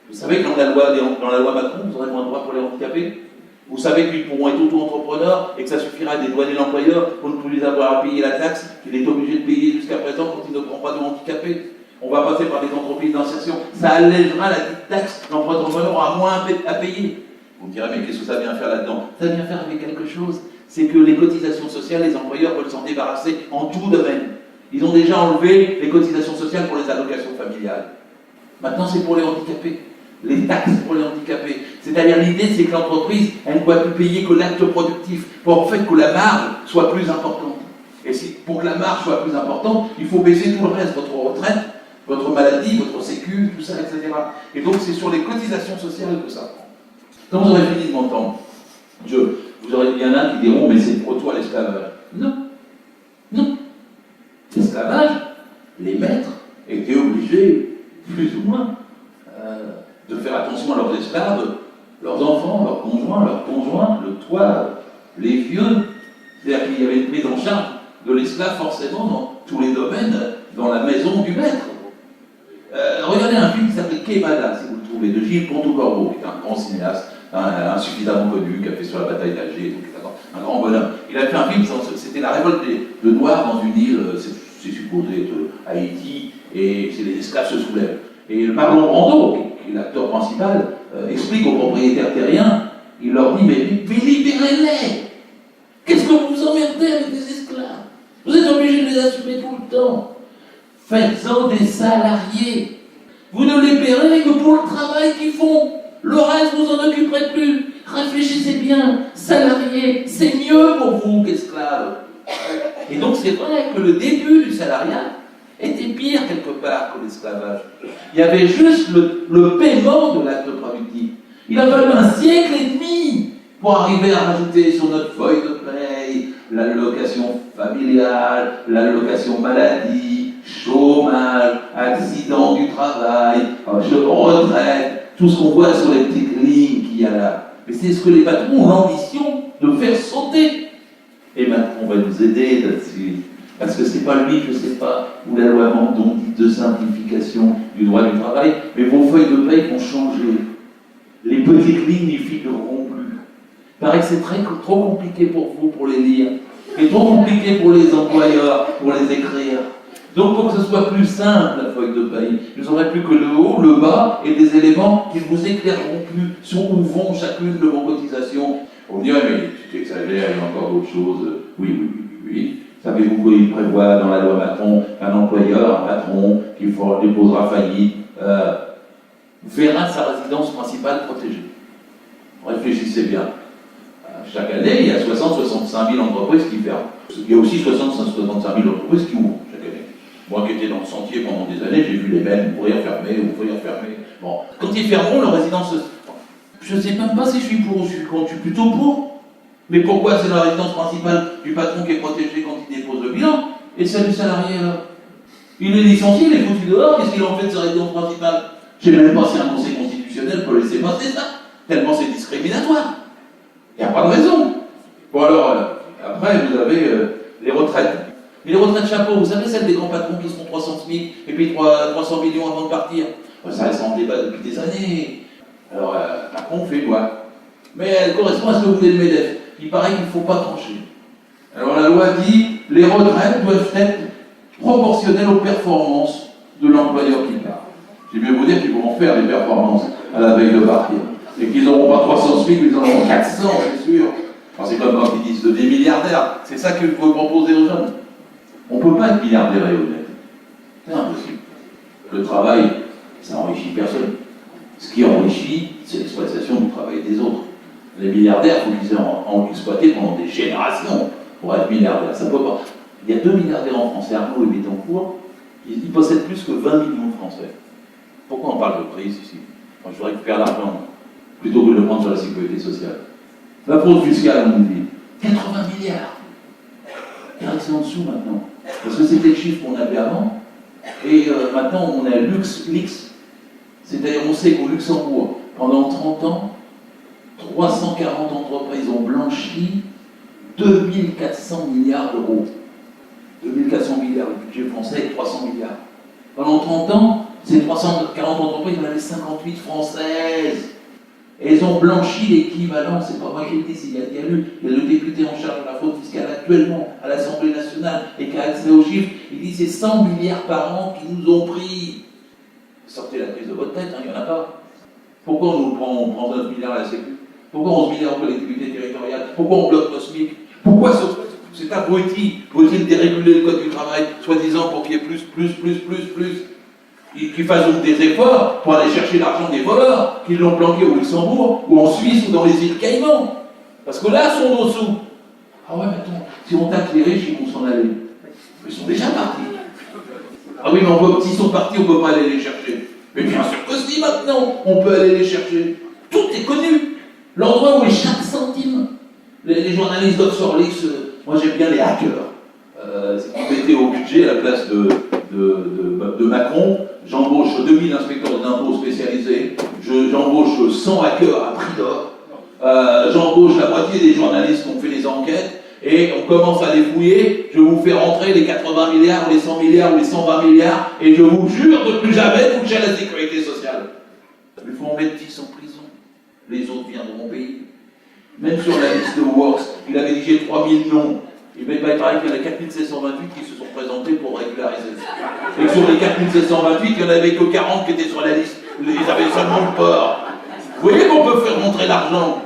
Vous savez que dans la loi Macron, vous aurez moins de droits pour les handicapés. Vous savez qu'ils pourront être auto-entrepreneurs et que ça suffira de dédouaner l'employeur pour ne plus les avoir à payer la taxe qu'il est obligé de payer jusqu'à présent quand il ne prend pas de handicapés. On va passer par des entreprises d'insertion. Ça allègera la petite taxe. L'entrepreneur aura moins à payer. Vous me direz, mais qu'est-ce que ça vient faire là-dedans? Ça vient faire avec quelque chose. C'est que les cotisations sociales, les employeurs veulent s'en débarrasser en tout domaine. Ils ont déjà enlevé les cotisations sociales pour les allocations familiales. Maintenant, c'est pour les handicapés. Les taxes pour les handicapés. C'est-à-dire l'idée, c'est que l'entreprise, elle ne doit plus payer que l'acte productif, pour en fait que la marge soit plus importante. Et pour que la marge soit plus importante, il faut baisser tout le reste, votre retraite, votre maladie, votre sécu, tout ça, etc. Et donc c'est sur les cotisations sociales que ça prend. Quand vous aurez fini de m'entendre, il y en a qui diront, mais c'est pour toi l'esclavage. Non. L'esclavage, les maîtres étaient obligés, plus ou moins, de faire attention à leurs esclaves, leurs enfants, leurs conjoints, le toit, les vieux. C'est-à-dire qu'il y avait une prise en charge de l'esclave forcément dans tous les domaines, dans la maison du maître. Regardez un film qui s'appelle Quemada, si vous le trouvez, de Gilles Ponto-Corvo, qui est un grand cinéaste, insuffisamment connu, qui a fait sur la bataille d'Alger, un grand bonhomme. Il a fait un film, c'était la révolte de Noirs dans une île, c'est supposé être Haïti, et les esclaves se soulèvent. Et Marlon Brando, qui est l'acteur principal, explique aux propriétaires terriens, il leur dit, mais libérez-les! Qu'est-ce que vous vous emmerdez avec des esclaves? Vous êtes obligés de les assumer tout le temps. Faites-en des salariés. Vous ne les paierez que pour le travail qu'ils font. Le reste, vous en occuperez plus. Réfléchissez bien. Salariés, c'est mieux pour vous qu'esclaves. Et donc c'est vrai que le début du salariat était pire quelque part que l'esclavage. Il y avait juste le paiement de l'acte productif. Il a fallu un siècle et demi pour arriver à rajouter sur notre feuille de paye l'allocation familiale, l'allocation maladie, chômage, accident du travail, retraite, tout ce qu'on voit sur les petites lignes qu'il y a là. Mais c'est ce que les patrons ont l'ambition de faire sauter. Et Macron va nous aider là-dessus. Parce que c'est pas lui, je sais pas, ou la loi Mandon dite de simplification du droit du travail, mais vos feuilles de paye vont changer. Les petites lignes n'y figureront plus. Il paraît que c'est trop compliqué pour vous pour les lire, et trop compliqué pour les employeurs pour les écrire. Donc pour que ce soit plus simple la feuille de paye, vous n'aurez plus que le haut, le bas et des éléments qui ne vous éclaireront plus sur où vont chacune de vos cotisations. On me dirait, mais tu t'exagères, il y a encore d'autres choses. Oui. Savez-vous qu'il prévoit dans la loi Macron qu'un employeur, un patron, qui déposera faillite, verra sa résidence principale protégée? Réfléchissez bien. Chaque année, il y a 60-65 000 entreprises qui ferment. Il y a aussi 60-65 000 entreprises qui ouvrent chaque année. Moi qui étais dans le sentier pendant des années, j'ai vu les mêmes ouvrir, fermer. Bon. Quand ils fermeront, leur résidence... Je ne sais même pas si je suis pour ou je suis contre, je suis plutôt pour. Mais pourquoi c'est la résidence principale du patron qui est protégée quand il dépose le bilan, et celle du salarié alors? Il est licencié, il est foutu dehors, qu'est-ce qu'il en fait de sa résidence principale? Je ne sais même pas si un conseil constitutionnel peut laisser passer ça, tellement c'est discriminatoire. Il n'y a pas de raison. Bon alors, après vous avez les retraites. Mais les retraites chapeau, vous savez, celles des grands patrons qui se font 300 SMIC et puis 300 millions avant de partir. Ça reste en débat depuis des années. Alors, Macron fait une loi. Mais elle correspond à ce que vous voulez le MEDEF. Il paraît qu'il ne faut pas trancher. Alors la loi dit, les retraites doivent être proportionnelles aux performances de l'employeur qui part. J'ai mieux vous dire qu'ils vont faire des performances à la veille de partir. Et qu'ils n'auront pas 300 SMIC, mais ils en auront 400, c'est sûr. Alors c'est comme quand ils disent des milliardaires. C'est ça qu'il faut proposer aux jeunes. On ne peut pas être milliardaire et honnête. C'est impossible. Le travail, ça n'enrichit personne. Ce qui enrichit, c'est l'exploitation du travail des autres. Les milliardaires, il faut qu'ils aient exploité pendant des générations pour être milliardaires. Ça peut pas. Il y a 2 milliardaires en France, Arnaud et Bettencourt, ils possèdent plus que 20 millions de Français. Pourquoi on parle de crise ici? Moi, je récupère l'argent, plutôt que de le prendre sur la sécurité sociale. La fraude fiscale à mon ville, 80 milliards. Il reste en dessous maintenant. Parce que c'était le chiffre qu'on avait avant. Et maintenant, on a LuxLeaks. C'est-à-dire, on sait qu'au Luxembourg, pendant 30 ans, 340 entreprises ont blanchi 2400 milliards d'euros. 2400 milliards, le budget français est 300 milliards. Pendant 30 ans, ces 340 entreprises, il y en avait 58 françaises. Et elles ont blanchi l'équivalent, c'est pas moi qui le dis, c'est Yann Gallu, il y a le député en charge de la fraude fiscale actuellement à l'Assemblée nationale et qui a accès aux chiffres, il dit c'est 100 milliards par an qui nous ont pris. Sortez la prise de votre tête, il n'y en a pas. Pourquoi on prend 9 milliards à la Sécu? Pourquoi 11 milliards aux collectivités territoriales? Pourquoi on bloque le SMIC? Pourquoi cet abruti faut-il déréguler le code du travail, soi-disant pour qu'il y ait plus qu'ils fassent donc des efforts pour aller chercher l'argent des voleurs, qu'ils l'ont planqué au Luxembourg, ou en Suisse, ou dans les îles Caïmans. Parce que là sont nos sous. Ah ouais, mais attends, si on taxe les riches, ils vont s'en aller. Ils sont déjà partis. Ah oui, mais s'ils sont partis, on ne peut pas aller les chercher. Mais bien sûr que si, maintenant, on peut aller les chercher. Tout est connu. L'endroit où est chaque centime. Les journalistes d'Oxford-Leaks, moi j'aime bien les hackers. C'est qui mettaient au budget à la place de Macron. J'embauche 2000 inspecteurs d'impôts spécialisés, j'embauche 100 hackers à prix d'or, j'embauche la moitié des journalistes qui ont fait les enquêtes, et on commence à les fouiller, je vous fais rentrer les 80 milliards, ou les 100 milliards, ou les 120 milliards, et je vous jure de plus jamais toucher à la sécurité sociale. Il faut en mettre 10 en prison, les autres viendront payer. Même sur la liste de Works, il a rédigé 3000 noms. Il paraît qu'il y en a 4728 qui se sont présentés pour régulariser. Et que sur les 4728, il n'y en avait que 40 qui étaient sur la liste. Ils avaient seulement le port. Vous voyez qu'on peut faire rentrer l'argent.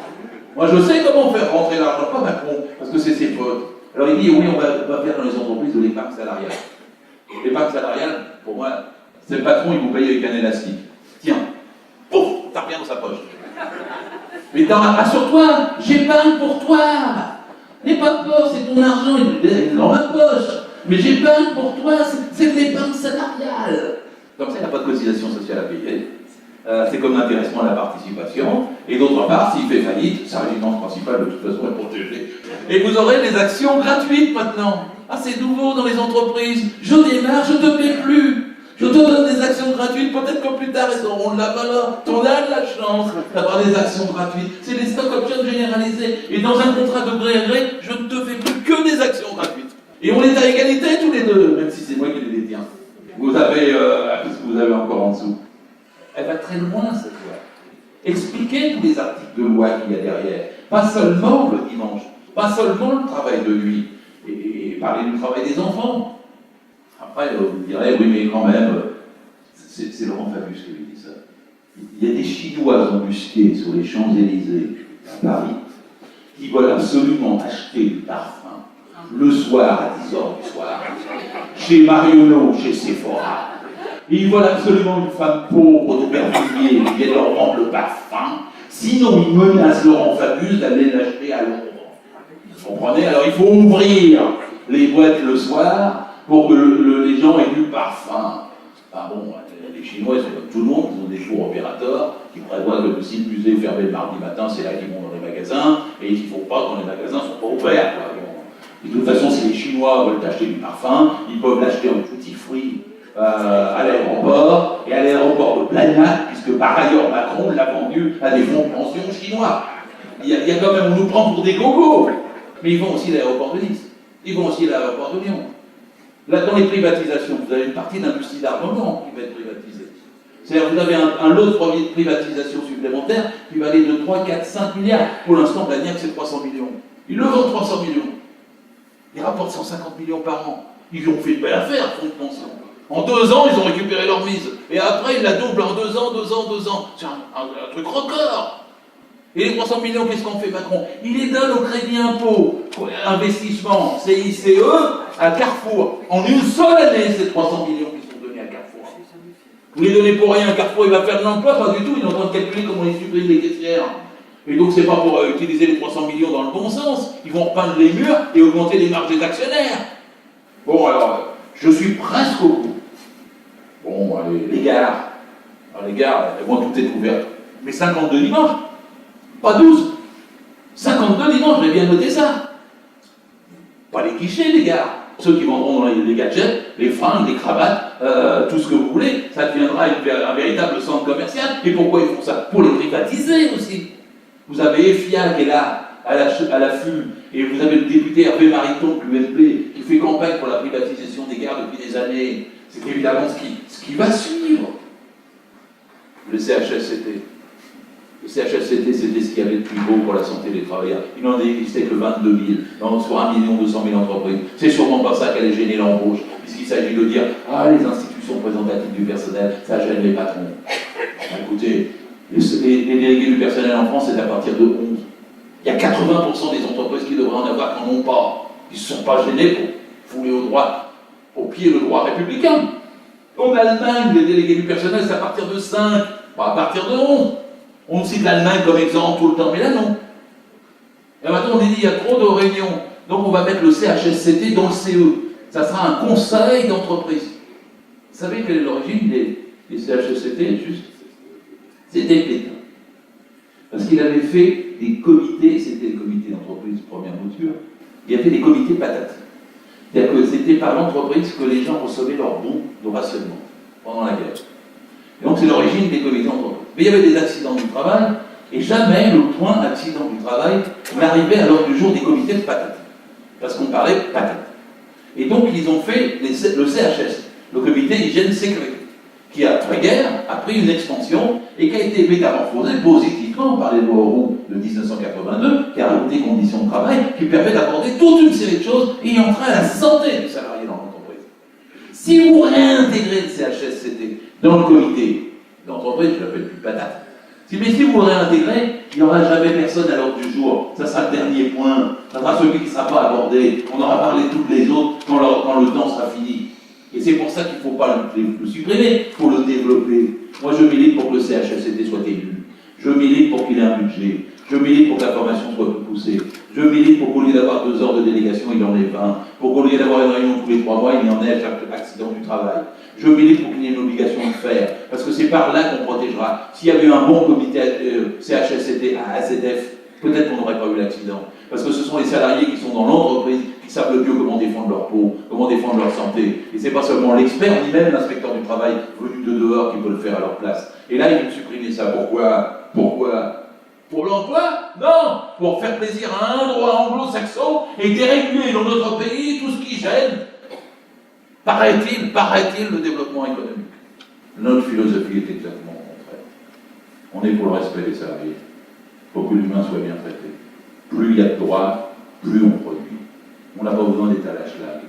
Moi, je sais comment faire rentrer l'argent, pas Macron, parce que c'est ses potes. Alors il dit, oui, on va faire dans les entreprises de l'épargne salariale. L'épargne salariale, pour moi, c'est le patron, il vous paye avec un élastique. Tiens, pouf, ça revient dans sa poche. Mais rassure-toi, j'épargne pour toi. N'aie pas peur, c'est ton argent, il est dans ma poche. Mais j'épargne pour toi, c'est de l'épargne salariale. Comme ça, il n'y a pas de cotisation sociale à payer. C'est comme l'intéressement à la participation. Et d'autre part, s'il fait faillite, sa résidence principale, de toute façon, est protégée. Et vous aurez des actions gratuites maintenant. Ah, c'est nouveau dans les entreprises. Je démarre, je ne te paie plus. Je te donne des actions gratuites, peut-être que plus tard, elles auront de la valeur. On a de la chance d'avoir des actions gratuites. C'est des stock options généralisées. Et dans un contrat de gré à gré, je ne te fais plus que des actions gratuites. Et on est à égalité tous les deux, même si c'est moi qui les détiens. Vous avez, qu'est-ce que vous avez encore en dessous? Elle va très loin, cette loi. Expliquez tous les articles de loi qu'il y a derrière. Pas seulement le dimanche, pas seulement le travail de nuit, et parler du travail des enfants. Après, vous direz, oui, mais quand même, c'est Laurent Fabius qui lui dit ça. Il y a des Chinois embusqués sur les Champs-Élysées à Paris qui veulent absolument acheter du parfum le soir à 10h du soir, chez Marionneau, chez Sephora. Et ils veulent absolument une femme pauvre de perfumier qui vienne leur vendre le parfum. Sinon, ils menacent Laurent Fabius d'aller l'acheter à Londres. Vous comprenez? Alors, il faut ouvrir les boîtes le soir pour que les gens aient du parfum. Ah bon, les Chinois, ils sont comme tout le monde, ils ont des jours opérateurs qui prévoient que si le musée est fermé le mardi matin, c'est là qu'ils vont dans les magasins. magasins, et il ne faut pas quand les magasins ne sont pas ouverts. Quoi. Bon. De toute façon, si les Chinois veulent acheter du parfum, ils peuvent l'acheter en duty free à l'aéroport, et à l'aéroport de Blagnac, puisque par ailleurs Macron l'a vendu à des fonds de pension chinois. Il y a quand même, on nous prend pour des gogos, mais ils vont aussi à l'aéroport de Nice, ils vont aussi à l'aéroport de Lyon. Là, dans les privatisations, vous avez une partie d'industrie d'armement qui va être privatisée. C'est-à-dire que vous avez un lot de privatisation supplémentaire qui va aller de 3, 4, 5 milliards. Pour l'instant, Blagnac, c'est 300 millions. Ils le vendent 300 millions. Ils rapportent 150 millions par an. Ils ont fait une belle affaire, fonds de pension. En 2 ans, ils ont récupéré leur mise. Et après, ils la doublent en 2 ans, 2 ans, 2 ans. C'est un truc record. Et les 300 millions, qu'est-ce qu'on fait, Macron? Il les donne au crédit impôt, investissement, CICE, à Carrefour. En une seule année, ces 300 millions qui sont donnés à Carrefour. Vous les donnez pour rien, Carrefour, il va faire de l'emploi, pas du tout. Il est en train de calculer comment il supprime les caissières. Et donc, c'est pas pour utiliser les 300 millions dans le bon sens. Ils vont repeindre les murs et augmenter les marges des actionnaires. Bon, alors, je suis presque au bout. Bon, allez, les gares. Alors, les gares, moi, tout est ouvert. Mais 52 dimanches. Pas 12. 52 dimanches, j'ai bien noté ça. Pas les guichets, les gars. Ceux qui vendront dans les gadgets, les fringues, les cravates, tout ce que vous voulez, ça deviendra un véritable centre commercial. Et pourquoi ils font ça? Pour les privatiser aussi. Vous avez EFIA qui est là, à l'affût, et vous avez le député Hervé Mariton de l'UMP qui fait campagne pour la privatisation des gares depuis des années. C'est évidemment ce qui va suivre. Le CHSCT. Le CHSCT, c'était ce qu'il y avait de plus beau pour la santé des travailleurs. Il n'en existait que 22 000 sur 1 200 000 entreprises. C'est sûrement pas ça qui allait gêner l'embauche, puisqu'il s'agit de dire « Ah, les institutions représentatives du personnel, ça gêne les patrons. » Écoutez, les délégués du personnel en France, c'est à partir de 11. Il y a 80% des entreprises qui devraient en avoir qui n'en ont pas. Ils ne se sont pas gênés pour fouler au pied le droit républicain. En Allemagne, les délégués du personnel, c'est à partir de 5, pas à partir de 11. On cite l'Allemagne comme exemple tout le temps, mais là non. Et maintenant on dit il y a trop de réunions, donc on va mettre le CHSCT dans le CE. Ça sera un conseil d'entreprise. Vous savez quelle est l'origine des CHSCT, juste? C'était Pétain. Parce qu'il avait fait des comités, c'était des comités d'entreprise première mouture, il y avait des comités patates. C'est-à-dire que c'était par l'entreprise que les gens recevaient leurs bons de rationnement pendant la guerre. Et donc c'est l'origine des comités d'entreprise. Mais il y avait des accidents du travail, et jamais le point accident du travail n'arrivait à l'ordre du jour des comités de patates. Parce qu'on parlait patates. Et donc ils ont fait le CHS, le comité hygiène sécurité, qui après-guerre a pris une expansion et qui a été métamorphosé positivement par les lois Auroux de 1982, qui a rajouté des conditions de travail qui permet d'aborder toute une série de choses ayant trait à la santé du salarié dans l'entreprise. Si vous réintégrez le CHSCT dans le comité d'entreprise, je l'appelle plus patate, mais si vous le réintégrez, il n'y aura jamais personne à l'ordre du jour. Ça sera le dernier point, ça sera celui qui ne sera pas abordé. On aura parlé de toutes les autres quand le temps sera fini. Et c'est pour ça qu'il ne faut pas le supprimer, il faut le développer. Moi, je milite pour que le CHSCT soit élu. Je milite pour qu'il ait un budget. Je milite pour que la formation soit plus poussée. Je milite pour qu'au lieu d'avoir 2 heures de délégation, il en ait 20. Pour qu'au lieu d'avoir une réunion tous les 3 mois, il y en ait à chaque accident du travail. Je milite pour qu'il y ait une obligation de faire. Parce que c'est par là qu'on protégera. S'il y avait eu un bon comité CHSCT à AZF, peut-être qu'on n'aurait pas eu l'accident. Parce que ce sont les salariés qui sont dans l'entreprise qui savent le mieux comment défendre leur peau, comment défendre leur santé. Et c'est pas seulement l'expert, ni même l'inspecteur du travail venu de dehors qui peut le faire à leur place. Et là, ils veulent supprimer ça. Pourquoi? Pour l'emploi? Non! Pour faire plaisir à un droit anglo-saxon et déréguler dans notre pays tout ce qui gêne. Paraît-il, le développement économique. Notre philosophie est exactement au contraire. On est pour le respect des salariés, pour que l'humain soit bien traité. Plus il y a de droits, plus on produit. On n'a pas besoin d'être à la schlag.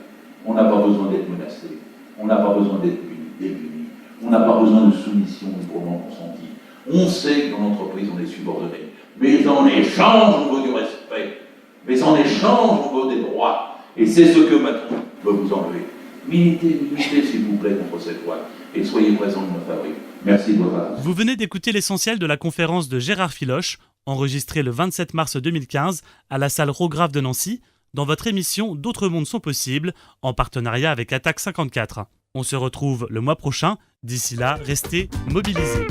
On n'a pas besoin d'être menacé. On n'a pas besoin d'être dépuni. On n'a pas besoin de soumission librement consentie. On sait que dans l'entreprise, on est subordonné. Mais en échange, on veut du respect. Mais en échange, on veut des droits. Et c'est ce que Macron veut vous enlever. Militez, s'il vous plaît, contre cette loi. Et soyez présents le 9 avril. Merci de votre attention. Vous venez d'écouter l'essentiel de la conférence de Gérard Filoche, enregistrée le 27 mars 2015 à la salle Rograve de Nancy, dans votre émission D'autres mondes sont possibles, en partenariat avec Attaque 54. On se retrouve le mois prochain. D'ici là, restez mobilisés.